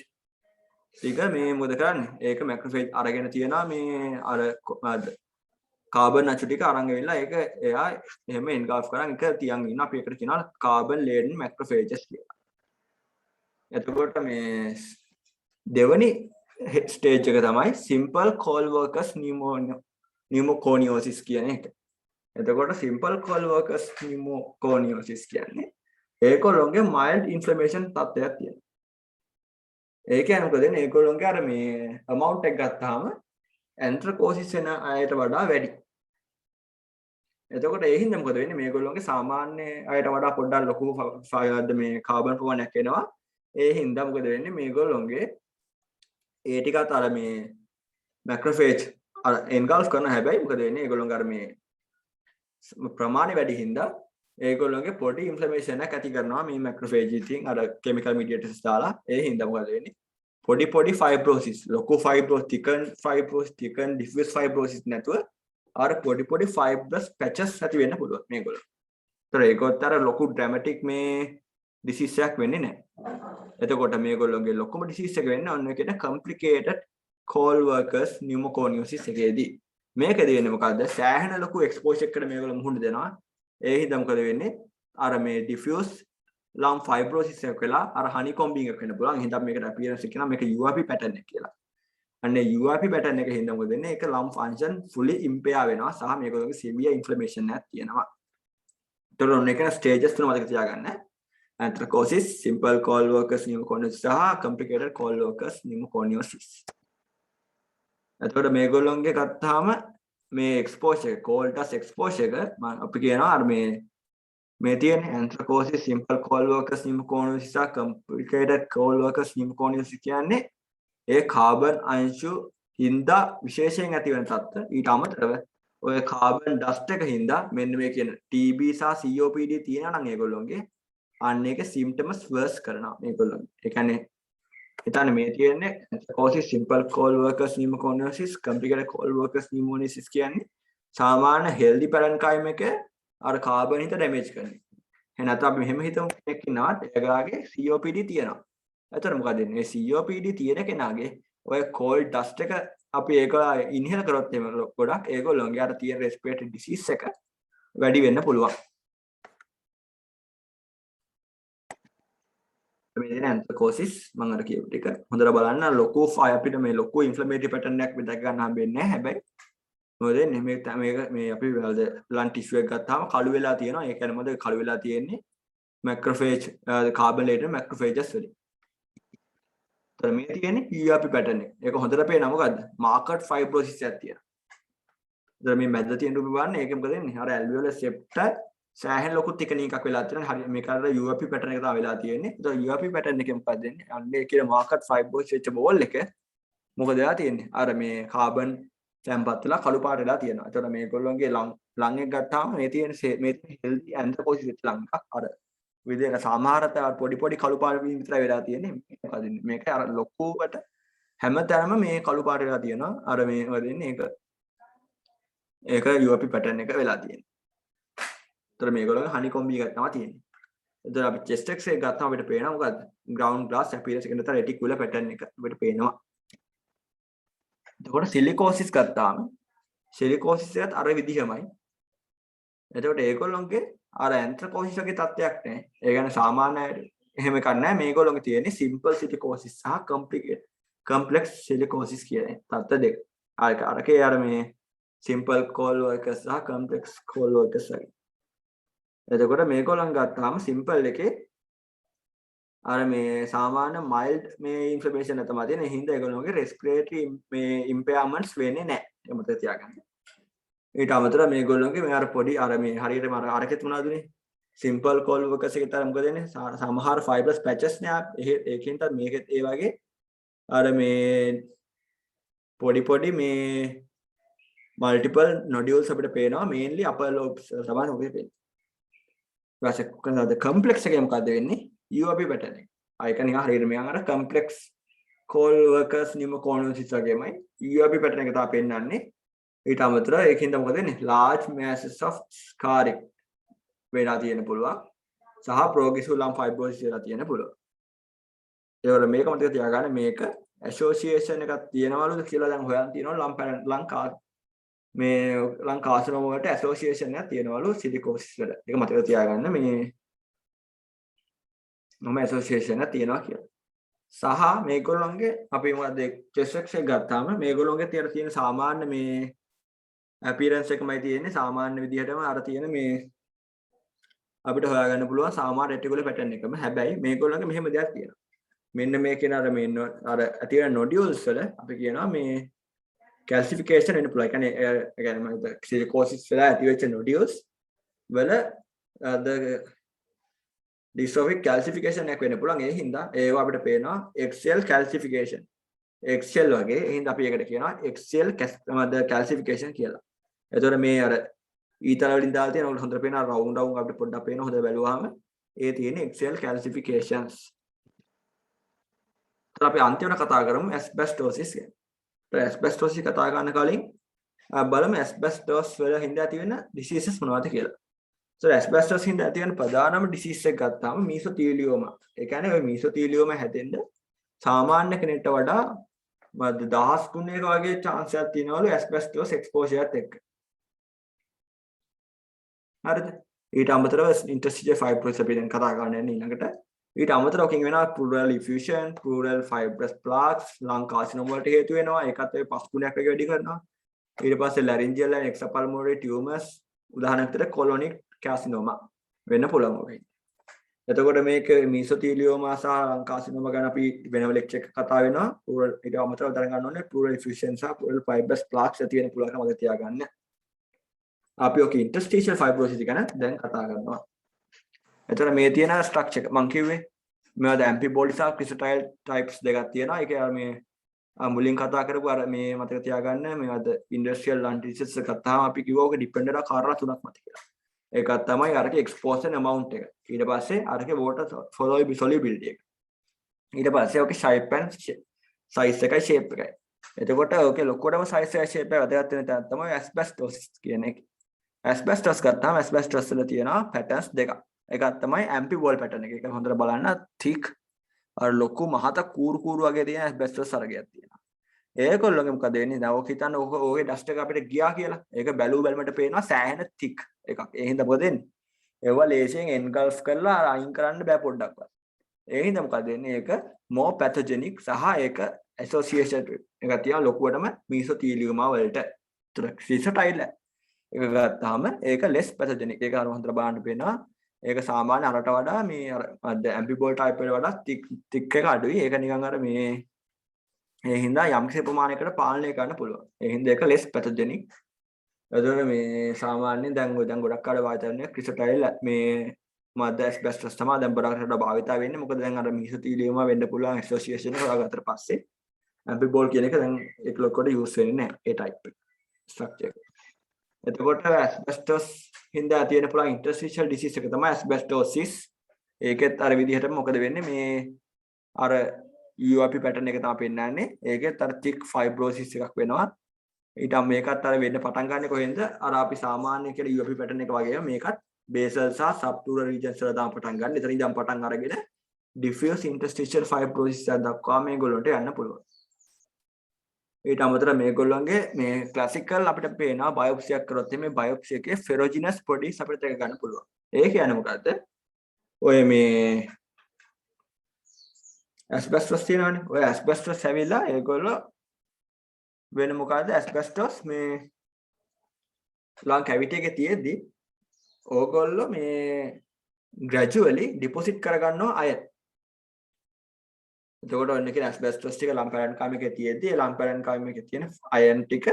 ටික මේ මොකද කරන්නේ? ඒක මැක්‍රොෆේජ් අරගෙන තියනවා මේ අර මොකද්ද? කාබන් අංශු ටික අරන් වෙලා ඒක එයා එහෙම එන්ගල්ෆ් කරන් එක තියන් ඉන්න අපි ඒකට කියනවා කාබන් ලේඩන් මැක්‍රොෆේජස් කියලා. එතකොට මේ දෙවනි ස්ටේජ් එක තමයි simple cold workers pneumoconiosis කියන එක. එතකොට simple cold workers pneumoconiosis කියන්නේ ඒගොල්ලෝගේ mild inflammation තත්ත්වයක් තියෙනවා. ඒ කියන්නේ මොකද වෙන්නේ? ඒගොල්ලෝගේ අර මේ amount එක ගත්තාම ඇන්ත්‍රකොසිස් වෙන අයට වඩා වැඩි. එතකොට ඒ හින්දා මොකද වෙන්නේ? මේගොල්ලෝගේ සාමාන්‍ය අයට වඩා පොඩ්ඩක් ලොකු මේ කාබන් ප්‍රමාණයක් එනවා. ඒ හින්දා මොකද වෙන්නේ? මේගොල්ලෝගේ ඒ ටිකත් අර මේ මැක්‍රොෆේජ් අර එන්ගල්ෆ් කරන හැබැයි මොකද වෙන්නේ? ඒගොල්ලෝගේ අර මේ ප්‍රමාණය වැඩි හින්දා ඒගොල්ලෝගේ පොඩි ඉන්ෆ්ලමේෂන් එකක් ඇති කරනවා මේ මැක්‍රොෆේජ් ඉතින් අර කිමිකල් මීඩියේටර්ස් දාලා. ඒ හින්දා මොකද වෙන්නේ? පොඩි ෆයිබ්‍රෝසිස් ලොකු ෆයිබ්‍රෝස් තිකන් ඩිෆියස් ෆයිබ්‍රෝසිස් නැතුව අර පොඩි ෆයිබ්‍රස් පැචස් ඇති වෙන්න පුළුවන් මේගොල්ලෝ. ඒතර ඒකත් අර ලොකු ඩ්‍රැමැටික් මේ ඩිසීස් එකක් වෙන්නේ නැහැ. එතකොට මේගොල්ලෝගේ ලොකුම ඩිසීස් එක වෙන්නේ ඔන්න ඔය කියන complicated cold workers pneumoconiosis එකේදී. මේකදී වෙන්නේ මොකද්ද? සෑහෙන ලොකු එක්ස්පෝෂර් එකකට මේගොල්ලෝ මුහුණ දෙනවා. ඒ හින්දා මොකද වෙන්නේ? අර මේ ඩිෆියුස් ලම් ෆයිබ්‍රෝසිස් එකක් වෙලා අර හනිකොම්බින් එකක් වෙන්න පුළුවන්. එහෙනම් මේකට අපියරන්ස් එක කියනවා මේක URP පැටර්න් එක කියලා. අන්නේ URP පැටර්න් එක හින්දා මොකද වෙන්නේ? ඒක ලම් ෆන්ක්ෂන් fully impair වෙනවා සහ මේකේ severe inflammation එකක් තියෙනවා. ඒතර ඔන්න එකන ස්ටේජස් තුන මතක තියාගන්න. Anthracosis, simple cold workers pneumoconiosis සහ complicated cold workers pneumoconiosis. එතකොට මේගොල්ලොන්ගේ ගත්තාම මේ exposure cold dust exposure එක අපි කියනවා අර මේ තියෙන anthracosis, simple cold workers pneumoconiosis සහ complicated cold workers pneumoconiosis කියන්නේ ඒ කාබන් අංශු හින්දා විශේෂයෙන් ඇති වෙන තත්ත්ව. ඊට අමතරව ඔය කාබන් ඩස්ට් එක හින්දා මෙන්න මේ කියන TB සහ COPD තියෙනවා නම් ඒගොල්ලොන්ගේ අන්න ඒක symptoms worse කරනවා මේගොල්ලෝ. ඒ කියන්නේ හිතන්න මේ තියෙන්නේ anthracosis, simple cold workers pneumoconiosis, complicated cold workers pneumoconiosis කියන්නේ සාමාන්‍ය healthy parenchyma එක අර කාබන් හිත ඩැමේජ් කරන. එහෙනම් අපි මෙහෙම හිතමු කෙනෙක් ඉන්නවා එයාගේ COPD තියෙනවා. එතකොට මොකද වෙන්නේ? COPD තියෙන කෙනාගේ ඔය cold dust එක අපි ඒක inhale කරොත් එහෙම ගොඩක් ඒගොල්ලෝගේ අර තියෙන respiratory disease එක වැඩි වෙන්න පුළුවන්. මේ anthracosis මම අර කියපු ටික හොඳට බලන්න ලොකු අපිට මේ ලොකු ඉන්ෆ්ලමේටරි පැටර්න් එකක් විතර ගන්න හම්බෙන්නේ නැහැ. හැබැයි මොකද වෙන්නේ මේ අපි බ්ලන්ට් ටිෂු එක ගත්තාම කළු වෙලා තියෙනවා. ඒ කියන්නේ මොකද කළු වෙලා තියෙන්නේ මැක්‍රොෆේජ් කාබන් ලේඩන් මැක්‍රොෆේජස් වලින්. ඒතර මේ තියෙන්නේ URP පැටර්න් එක. ඒක හොඳට පේනවා මොකද්ද? මාකට් ෆයිබ්‍රොසිස් එකක් තියෙනවා. ඒතර මේ මැද තියෙන රූපේ බලන්න ඒකේ මොකද වෙන්නේ? අර ඇල්වියුලර් සෙප්ට සෑහෙන ලොකු ටෙක්නික් එකක් වෙලා තියෙනවා. හරි මේක අර UFP පැටර්න් එක තමයි වෙලා තියෙන්නේ. ඒතකොට UFP පැටර්න් එකෙන් මොකක්ද වෙන්නේ? අන්නේ කියන මාකට් ෆයිබර්ස් වෙච්ච බෝල් එක මොකද වෙලා තියෙන්නේ? අර මේ කාබන් තැම්පත් වෙලා කළු පාට වෙලා තියෙනවා. ඒතකොට මේගොල්ලෝගේ ලං එක ගත්තාම මේ තියෙන මේ හෙල්දි ඇන්ත්‍රොපොසිස් වෙච්ච ලං එකක් අර විදිහට සමහරට පොඩි කළු පාට වීම විතරයි වෙලා තියෙන්නේ. මොකද මේක අර ලොකුවට හැමතැනම මේ කළු පාට වෙලා තියෙනවා. අර මේ මොකද වෙන්නේ ඒක UFP පැටර්න් එක වෙලා තියෙන්නේ. ඒතර මේගොල්ලෝගේ හනිකොම්බි එකක් තමයි තියෙන්නේ. ඒතර අපි chest x එක ගත්තාම අපිට පේනවා මොකද්ද? ground glass appearance එක නැත්නම් reticular pattern එක අපිට පේනවා. එතකොට සිලිකෝසිස් ගත්තාම සිලිකෝසිස් එකත් අර විදිහමයි. එතකොට ඒගොල්ලොන්ගේ අර ඇන්ත්‍රොපොසිස් වගේ තත්ත්වයක් නැහැ. ඒ කියන්නේ සාමාන්‍ය එහෙම එකක් නැහැ. මේගොල්ලොන්ගේ තියෙන්නේ simple silicosis සහ complex silicosis කියන තත්ත්ව දෙක. අරකේ අර මේ simple cold workers සහ complex cold workers වගේ. එතකොට මේගොල්ලන් ගත්තාම simple එකේ අර මේ සාමාන්‍ය mild මේ inflammation එක තමයි තියෙන්නේ. හින්දා ඒගොල්ලෝගේ respiratory මේ impairments වෙන්නේ නැහැ. ඒක මතක තියාගන්න. ඊට අමතරව මේගොල්ලෝගේ මේ අර පොඩි අර මේ හරියටම අරකෙත් මොනවද උනේ? simple cold workers එකේ තර මොකද වෙන්නේ? සමහර fibrous patches නේ. ඒකෙන්ට මේකෙත් ඒ වගේ අර මේ පොඩි මේ multiple nodules අපිට පේනවා. mainly upper lobes තමයි ඔබේ පේන්නේ. ඊපස්සේ කොහොමද complex එකේ මොකද වෙන්නේ? UFP pattern එක. ඒක නිකන් හරියට මෙයන් අර complex cold workers pneumoconiosis වගේමයි UFP pattern එක තමයි පෙන්වන්නේ. ඊට අමතරව ඒකින්ද මොකද වෙන්නේ? large masses of scarring වෙලා තියෙන පුළුවන්. සහ progressive lung fibrosis වෙලා තියෙන පුළුවන්. ඒවල මේක මතක තියාගන්න මේක association එකක් තියෙනවලුද කියලා දැන් හොයන් තියෙනවා ලං කාසිනෝම වලට association එකක් තියෙනවලු සිලිකෝසිස් වල. ඒක මතක තියාගන්න මේ මොම ඇසෝසියේෂන් එකක් තියෙනවා කියලා. සහ මේගොල්ලොන්ගේ අපි මොකද chest x එක ගත්තාම මේගොල්ලොන්ගේ තියෙන සාමාන්‍ය මේ appearance එකමයි තියෙන්නේ. සාමාන්‍ය විදිහටම අර තියෙන මේ අපිට හොයාගන්න පුළුවන් සාමාන්‍ය reticular pattern එකම. හැබැයි මේගොල්ලොන්ගේ මෙහෙම දෙයක් තියෙනවා. මෙන්න මේ කියන අර මේ අර ඇති වෙන nodules වල අපි කියනවා මේ calcification වෙන්න පුළුවන්. ඒ කියන්නේ මම silicosis වල ඇති වෙච්ච nodules වල dystrophic calcification එකක් වෙන්න පුළුවන්. ඒ හින්දා ඒව අපිට පේනවා axial calcification. axial වගේ. ඒ හින්දා අපි ඒකට කියනවා axial calcification කියලා. එතකොට මේ අර ඊතල වලින් දාලා තියෙන උගල හොඳට පේනවා round අපිට පොඩ්ඩක් පේනවා හොඳ බැලුවාම ඒ තියෙන axial calcifications. ඊට අපි අන්තිමට කතා කරමු asbestosis ගැන. asbestosis කතා කරන කලින් බලමු asbestos වල හින්දා ඇති වෙන diseases මොනවද කියලා. So asbestos හින්දා ඇති වෙන ප්‍රධානම disease එක ගත්තාම mesothelioma. ඒ කියන්නේ ওই mesothelioma හැදෙන්න සාමාන්‍ය කෙනෙක්ට වඩා දහස් ගුණයක වගේ chance එකක් තියෙනවලු asbestos exposure එකත් එක්ක. හරිද? ඊට අමතරව interstitial fibrosis අපි දැන් කතා කරන්න යන්නේ ඊළඟට. ඊට අමතරව ඔකින් වෙනවා pleural effusion, pleural fibrous plaques, lung carcinoma වලට හේතු වෙනවා. ඒකත් ඔය 5 ගුණයක් වගේ වැඩි කරනවා. ඊට පස්සේ laryngeal and extrapulmonary tumors උදාහරණයක් විදිහට colonic carcinoma වෙන්න පුළුවන් ඔකයි. එතකොට මේක mesothelioma සහ lung carcinoma ගැන අපි වෙනම lecture එකක කතා වෙනවා. pleural ඊට අමතරව දැනගන්න ඕනේ pleural effusion සහ pleural fibrous plaques ඇති වෙන පුළුවන් මතක තියාගන්න. අපි ඔක interstitial fibrosis ගැන දැන් කතා කරනවා. එතකොට මේ තියෙන structure එක මම කිව්වේ මේවද amphiboly සහ chrysotile types දෙකක් තියෙනවා. ඒක මේ මුලින් කතා කරපු අර මේ මතක තියාගන්න මේවද industrial lung diseases එක ගත්තාම අපි කිව්වා ඔක dependent කාරණා තුනක් මත කියලා. එකක් තමයි අරගේ exposure amount එක. ඊට පස්සේ අරගේ water solubility එක. ඊට පස්සේ ඔකේ shape and size එකයි shape එකයි. එතකොට ඔකේ ලොකුවටම size එකයි shape එක වැදගත් වෙන තැන තමයි asbestosis කියන එක. asbestos ගත්තාම asbestos වල තියෙනවා patterns දෙකක්. එකක් තමයි amphibold pattern එක. ඒක හොඳට බලන්න thick අර ලොකු මහත කූරු වගේ තියෙන asbestos අරගයක් තියෙනවා. ඒකොල්ලෝගේ මොකද වෙන්නේ? දැන් ඔක හිතන්න ඔගේ dust එක අපිට ගියා කියලා. ඒක බැලුමට පේනවා සෑහෙන thick එකක්. ඒ හින්දා මොකද වෙන්නේ? ඒවා ලේසියෙන් engulf කරලා අයින් කරන්න බෑ පොඩ්ඩක්වත්. ඒ හින්දා මොකද වෙන්නේ? ඒක more pathogenic සහ ඒක association එකක් තියෙනවා ලොකුවටම mesothelioma වලට. chrysotile එක ගත්තාම ඒක less pathogenic. ඒක අර හොඳට බලන්න පේනවා. ඒක සාමාන්‍ය අරට වඩා මේ අර amphibold type වල වඩා thick එක අඩුයි. ඒක නිකන් අර මේ ඒ හින්දා යම් කිසි ප්‍රමාණයකට පාලනය කරන්න පුළුවන්. ඒ හින්දා ඒක less pathogenic. එතකොට මේ සාමාන්‍යයෙන් දැන් ගොඩක් අය වාචනය ක්‍රිසටයිල් මේ මද ඇස්බෙස්ටස් තමයි දැන් බරකට භාවිතා වෙන්නේ. මොකද දැන් අර මිසොතීලියම වෙන්න පුළුවන් ඇසෝසියේෂන් එක හොයාගත්තට පස්සේ ඇම්පිබෝල් කියන එක දැන් ඒක ලොකෝට යූස් වෙන්නේ නැහැ. ඒ ටයිප් එක ස්ට්‍රක්චර් එක. එතකොට ඇස්බෙස්ටස් හින්දා තියෙන පුළුවන් ඉන්ටර්ස්ටිෂල් ඩිසීස් එක තමයි ඇස්බෙස්ටෝසිස්. ඒකෙත් අර විදිහටම මොකද වෙන්නේ මේ අර URP පැටර්න් එක තමයි පෙන්නන්නේ. ඒකෙත් අර thick fibrosis එකක් වෙනවා. ඊට මේකත් අර වෙන්න පටන් ගන්න කොහෙන්ද? අර අපි සාමාන්‍ය කියලා URP පැටර්න් එක වගේම මේකත් basal සහ subdural regions වල තමයි පටන් ගන්න. එතන ඉඳන් පටන් අරගෙන diffuse interstitial fibrosis එක දක්වා මේගොල්ලන්ට යන්න පුළුවන්. ඊට අමතරව මේගොල්ලන්ගේ මේ ක්ලාසිකල් අපිට පේනවා බයොප්සි එකක් කරොත් මේ බයොප්සි එකේ ferruginous bodies අපිට දෙක ගන්න පුළුවන්. ඒ කියන්නේ මොකද්ද? ඔය මේ asbestos තියෙනවනේ. ඔය asbestos ඇවිල්ලා ඒගොල්ලෝ වෙන මොකද්ද asbestos මේ ලං කැවිටි එකේ තියෙද්දි ඕගොල්ලෝ මේ gradually deposit කරගන්නවා අයන්. එතකොට ඔන්න කියන asbestos ටික ලම් පැරන්කාම් එකේ තියෙද්දි ඒ ලම් පැරන්කාම් එකේ තියෙන අයන් ටික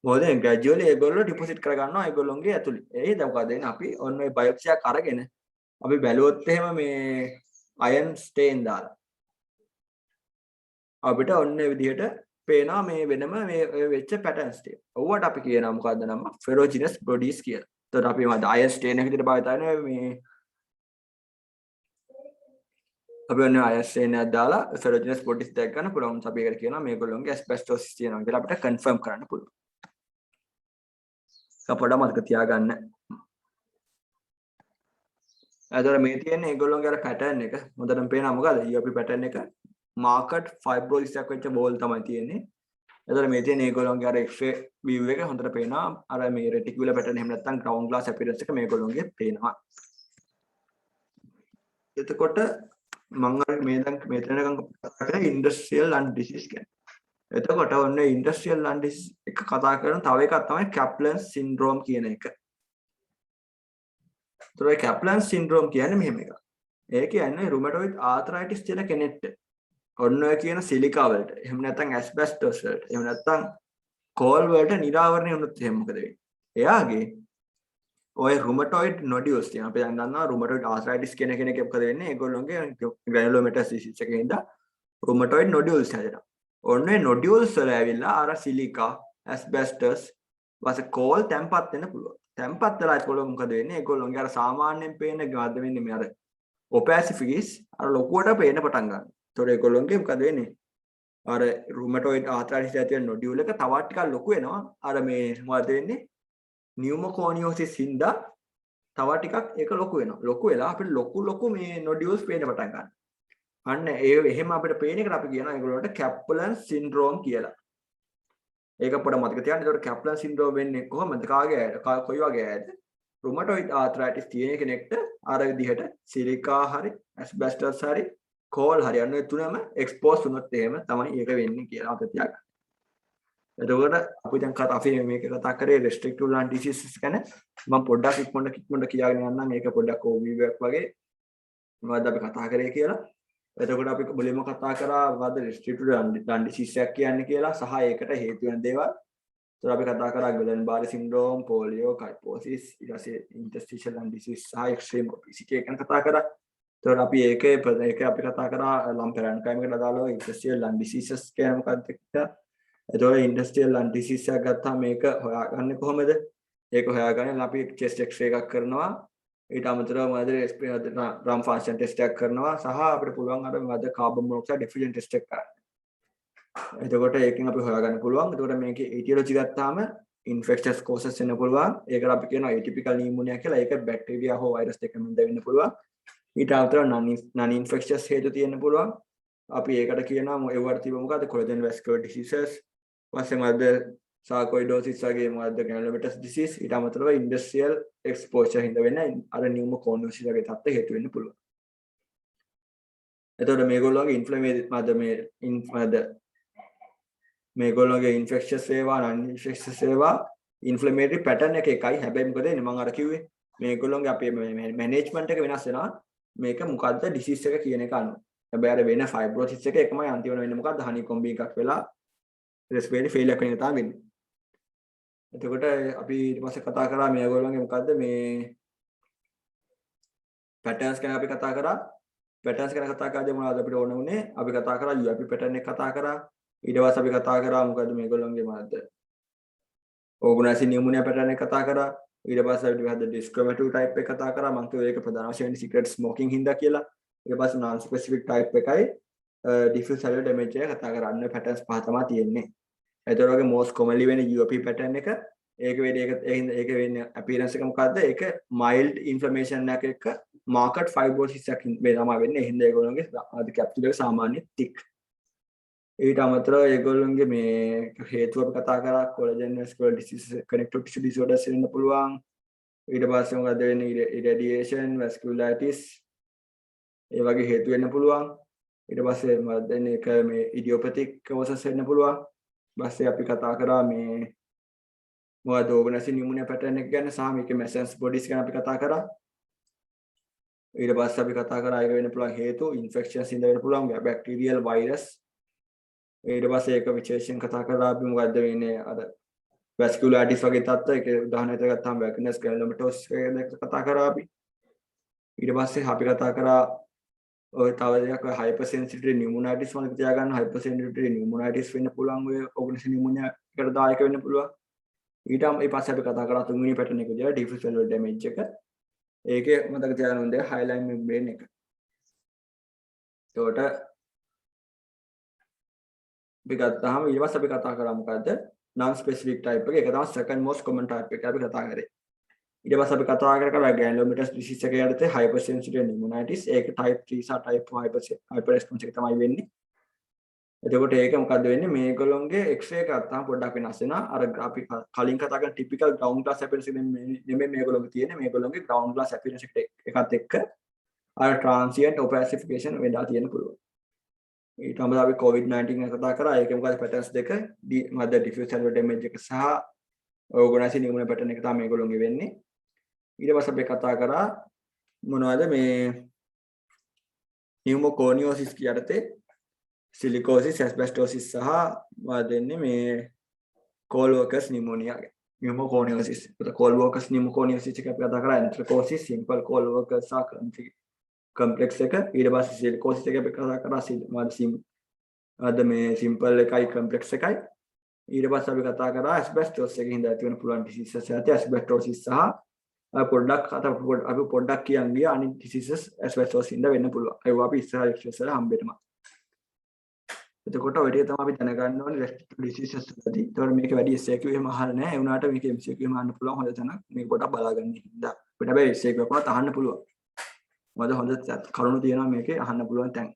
මොකද gradually ඒගොල්ලෝ deposit කරගන්නවා ඒගොල්ලොන්ගේ ඇතුළේ. ඒ දැන් මොකද වෙන්නේ අපි ඔන්න ඔය biopsy එකක් අරගෙන අපි බැලුවොත් එහෙම මේ අයන් ස්ටේන් දාලා අපිට ඔන්න ඒ විදිහට පේනවා මේ වෙනම මේ වෙච්ච පැටර්න්ස් ටික. ඔව්වට අපි කියනවා මොකද්ද නම ferruginous bodies කියලා. එතකොට අපි මම අයන් ස්ටේන් එක විදිහට භාවිත කරන්නේ මේ අපි ඔන්න අයන් ස්ටේන් එකක් දාලා ferruginous bodies දැක් ගන්න පුළුවන්. අපි ඒකට කියනවා මේගොල්ලෝගේ asbestosis තියෙනවා කියලා අපිට confirm කරන්න පුළුවන්. අපඩ මතක තියාගන්න. එතකොට මේ තියෙන්නේ ඒගොල්ලෝගේ අර පැටර්න් එක. හොඳටම පේනවා මොකද? URP පැටර්න් එක marked fibrosis එකක් වෙච්ච බෝල් තමයි තියෙන්නේ. එතකොට මේ තියෙන ඒගොල්ලෝගේ අර X-ray view එක හොඳට පේනවා. අර මේ reticular pattern එහෙම නැත්නම් ground glass appearance එක මේගොල්ලෝගේ පේනවා. එතකොට මම අර මේ දැන් මෙතන කතා කරේ industrial lung disease ගැන. එතකොට ඔන්න industrial lung disease එක කතා කරන තව එකක් තමයි Kaplan syndrome කියන එක. ඒතකොට Kaplan syndrome කියන්නේ මෙහෙම එකක්. ඒ කියන්නේ rheumatoid arthritis තියෙන කෙනෙක්ට ඔන්න ඔය කියන සිලිකා වලට එහෙම නැත්නම් ඇස්බෙස්ටොස් වලට එහෙම නැත්නම් කෝල් වලට නිරාවරණය වුණොත් එහෙම මොකද වෙන්නේ? එයාගේ ඔය රුමටොයිඩ් නොඩියුල්ස් තියෙනවා. අපි දැන් දන්නවා රුමටොයිඩ් ආර්ථ්‍රයිටිස් කියන කෙනෙක් මොකද වෙන්නේ? ඒගොල්ලෝගේ ග්‍රැනුලෝමැටස් ඩිසීස් එකේ ඉඳලා රුමටොයිඩ් නොඩියුල්ස් හැදෙනවා. ඔන්න ඒ නොඩියුල්ස් වල ඇවිල්ලා අර සිලිකා ඇස්බෙස්ටොස් වාස කෝල් තැම්පත් වෙන්න පුළුවන්. තැම්පත් වෙලා ඒගොල්ලෝ මොකද වෙන්නේ? ඒගොල්ලෝගේ අර සාමාන්‍යයෙන් පේන ගාද වෙන්නේ මේ අර ඔපැසිෆිස් අර ලොකුවට පේන්න පටන් ගන්නවා. ඒතකොට ඒගොල්ලොන්ගේ මොකද වෙන්නේ? අර රුමටොයිඩ් ආර්ථ්‍රයිටිස් ඇති වෙන නොඩියුල් එක තවත් ටිකක් ලොකු වෙනවා. අර මේ මොකද වෙන්නේ? නියුමෝකෝනියෝසිස් හින්දා තව ටිකක් ඒක ලොකු වෙනවා. ලොකු වෙලා අපිට ලොකු මේ නොඩියුල්ස් පේන්න පටන් ගන්නවා. අන්න ඒ එහෙම අපිට පේන එකට අපි කියනවා ඒගොල්ලන්ට Kaplan syndrome කියලා. ඒක පොඩ්ඩක් මතක තියාගන්න. ඒකට Kaplan syndrome වෙන්නේ කොහොමද? කාගේ ඇයිද? කොයි වගේ ඇයිද? රුමටොයිඩ් ආර්ථ්‍රයිටිස් තියෙන කෙනෙක්ට අර විදිහට සිලිකා හරි ඇස්බෙස්ටස් හරි කෝල් හරි අන්න ඒ තුනම එක්ස්පෝස් වුණොත් එහෙම තමයි ඒක වෙන්නේ කියලා මතක තියාගන්න. එතකොට අපි දැන් අපි මේක කතා කරේ restrictive lung diseases ගැන. මම පොඩ්ඩක් ඉක්මනට කියාගෙන යන්නම්. ඒක පොඩ්ඩක් overview එකක් වගේ මොකද්ද අපි කතා කරේ කියලා. එතකොට අපි මුලින්ම කතා කරා මොකද්ද restrictive lung disease එකක් කියන්නේ කියලා සහ ඒකට හේතු වෙන දේවල්. එතකොට අපි කතා කරා Guillain-Barré syndrome, polio, kyphosis, ඊට පස්සේ interstitial lung disease සහ extreme obesity ගැන කතා කරා. එතකොට අපි ඒක අපි කතා කරා ලම් පැරන්කයිමකට අදාළව interstitial lung diseases කියන මොකක්ද කියලා. එතකොට industrial lung disease එකක් ගත්තාම මේක හොයාගන්නේ කොහොමද? ඒක හොයාගන්න අපි chest x-ray එකක් කරනවා. ඊට අමතරව මොකද drum function test එකක් කරනවා සහ අපිට පුළුවන් අර මොකද carbon monoxide diffusion test එකක් කරන්න. එතකොට ඒකෙන් අපි හොයාගන්න පුළුවන්. එතකොට මේකේ etiology ගත්තාම infectious causes වෙන්න පුළුවන්. ඒකට අපි කියනවා atypical pneumonia කියලා. ඒක bacteria හෝ virus දෙකම වෙන්න පුළුවන්. ඊට අමතරව non infectious හේතු තියෙන්න පුළුවන්. අපි ඒකට කියනවා ඒවට තිබු මොකද collagen vascular diseases ඊපස්සේ මොකද sarcoidosis වගේ මොකද granulomatous disease ඊට අමතරව industrial exposure හින්දා වෙන අර pneumoconiosis වගේ තත්ත්ව හේතු වෙන්න පුළුවන්. එතකොට මේගොල්ලෝගේ මේගොල්ලෝගේ infectious වේවා non infectious වේවා inflammatory pattern එක එකයි. හැබැයි මොකද වෙන්නේ මම අර කිව්වේ මේගොල්ලෝගේ අපේ management එක වෙනස් වෙනවා. මේක මොකද්ද disease එක කියන එක අනුව. හැබැයි අර වෙන fibrosis එක එකමයි අන්තිමට වෙන්නේ මොකද්ද honeycomb එකක් වෙලා respiratory failure වෙන එක තමයි වෙන්නේ. එතකොට අපි ඊට පස්සේ කතා කරා මේගොල්ලන්ගේ මොකද්ද මේ පැටර්න්ස් ගැන අපි කතා කරා. පැටර්න්ස් ගැන කතා කරද්දී මොනවද අපිට ඕන වුනේ? අපි කතා කරා UIP පැටර්න් එක කතා කරා. ඊට පස්සේ අපි කතා කරා මොකද්ද මේගොල්ලන්ගේ මොනවද? ඕගනයිසින් නියමුනියා පැටර්න් එක කතා කරා. ඊට පස්සේ අපි හද ඩිස්ක්‍රිමිනේටිව් ටයිප් එක කතා කරා. මම කිව්වා ඒක ප්‍රධාන වශයෙන් සිගරට් ස්මෝකින් හින්දා කියලා. ඊට පස්සේ non specific type එකයි diffuse cellular damage එක කතා කරන්න පැටර්න්ස් පහ තමයි තියෙන්නේ. ඒතර වගේ most commonly වෙන UIP pattern එක ඒක වෙන්නේ ඒක වෙන්නේ appearance එක මොකද්ද? ඒක mild inflammation එකක marked fibrosis එකක් මේ තමයි වෙන්නේ. ඒ හින්දා ඒගොල්ලෝගේ ආදි capsule එක සාමාන්‍ය thick. ඊට අමතරව ඒගොල්ලෝගේ මේ හේතුව අපි කතා කරා collagen vascular disease connective tissue disorders වෙන්න පුළුවන්. ඊට පස්සේ මොකද වෙන්නේ? irradiation vasculitis ඒ වගේ හේතු වෙන්න පුළුවන්. ඊට පස්සේ මොකද වෙන්නේ? ඒක මේ idiopathic causes වෙන්න පුළුවන්. ඊපස්සේ අපි කතා කරා මේ මොකද ඕගනයිසින් නියුමෝනියා පැටර්න් එක ගැන සහ මේකේ මෙසන්ස් බොඩිස් ගැන අපි කතා කරා. ඊට පස්සේ අපි කතා කරා ඒක වෙන්න පුළුවන් හේතු ඉන්ෆෙක්ෂන්ස් ඉඳ වෙන්න පුළුවන් බැක්ටීරියල් වෛරස්. ඊට පස්සේ ඒක විශේෂයෙන් කතා කරා අපි මොකද්ද වෙන්නේ අර වැස්කියුලායිටිස් වගේ තත්ත්ව ඒක උදාහරණයක් ගත්තාම වැගනස් ග්‍රැනුලොමැටෝසිස් එක කතා කරා අපි. ඊට පස්සේ අපි කතා කරා ඔය තව දෙයක් ඔය හයිපර්සෙන්සිටිවිටි නියුමෝනයිටිස් වල තියාගන්න හයිපර්සෙන්සිටිවිටි නියුමෝනයිටිස් වෙන්න පුළුවන් ඔය ඕගනයිසින් නියුමෝනියා එකට දායක වෙන්න පුළුවන්. ඊට පස්සේ අපි කතා කරා තුන්වෙනි පැටර්න් එක විදියට ඩිෆියුස් සෙලුලර් ඩැමේජ් එක. ඒකේ මතක තියාගන්න ඕනේ හයිලයින් මෙම්බ්‍රේන් එක. ඒකට අපි ගත්තාම ඊට පස්සේ අපි කතා කරා මොකද්ද? non specific type එක. ඒක තමයි second most common type එක අපි කතා කරේ. ඊට පස්සේ අපි කතා කරා granulomatous disease එක යටතේ hypersensitive pneumonitis. ඒක type 3 සහ type 4 hyperresponse එක තමයි වෙන්නේ. එතකොට ඒක මොකද්ද වෙන්නේ? මේගොල්ලොන්ගේ X-ray එක ගත්තාම පොඩ්ඩක් වෙනස් වෙනවා. අර අපි කලින් කතා කරන typical ground glass appearance එක නෙමෙයි මේගොල්ලොන්ගේ තියෙන්නේ. මේගොල්ලොන්ගේ ground glass appearance එකත් එක්ක අර transient opacification වෙලා තියෙන්න පුළුවන්. ඊට අමතරව අපි COVID-19 ගැන කතා කරා. ඒකේ මොකද patterns දෙක මැද diffuse cellular damage එක සහ organized pneumonia pattern එක තමයි මේගොල්ලොන්ගේ වෙන්නේ. ඊට පස්සේ අපි කතා කරා මොනවද මේ pneumoconiosis යටතේ silicosis asbestosis සහ මොකද වෙන්නේ මේ cold workers pneumonia pneumoconiosis. cold workers pneumoconiosis එක අපි කතා කරා anthracosis simple cold workers සහ complex එක. ඊට පස්සේ silicosis එක අපි කතා කරා අද මේ simple එකයි complex එකයි. ඊට පස්සේ අපි කතා කරා asbestos එකකින් හින්දා ඇති වෙන පුළුවන් diseases යටතේ asbestosis සහ අපි පොඩ්ඩක් කියන් ගියා අනිත් diseases asbestos හින්දා වෙන්න පුළුවන්. ඒවා අපි ඉස්සරහ lectures වල හම්බෙන්න. එතකොට ඔය ටික තමයි අපි දැනගන්න ඕනේ respiratory diseases වලදී. ඒතකොට මේක වැඩි SAQ එහෙම අහලා නැහැ. ඒ වුණාට මේක MCQ එහෙම අහන්න පුළුවන් හොඳ තැනක්. මේක පොඩ්ඩක් බලාගන්න හින්දා. අපිට හැබැයි SAQ එකක් අහන්න පුළුවන්. මොකද හොඳ කරුණු තියෙනවා මේකේ අහන්න පුළුවන් තැන්.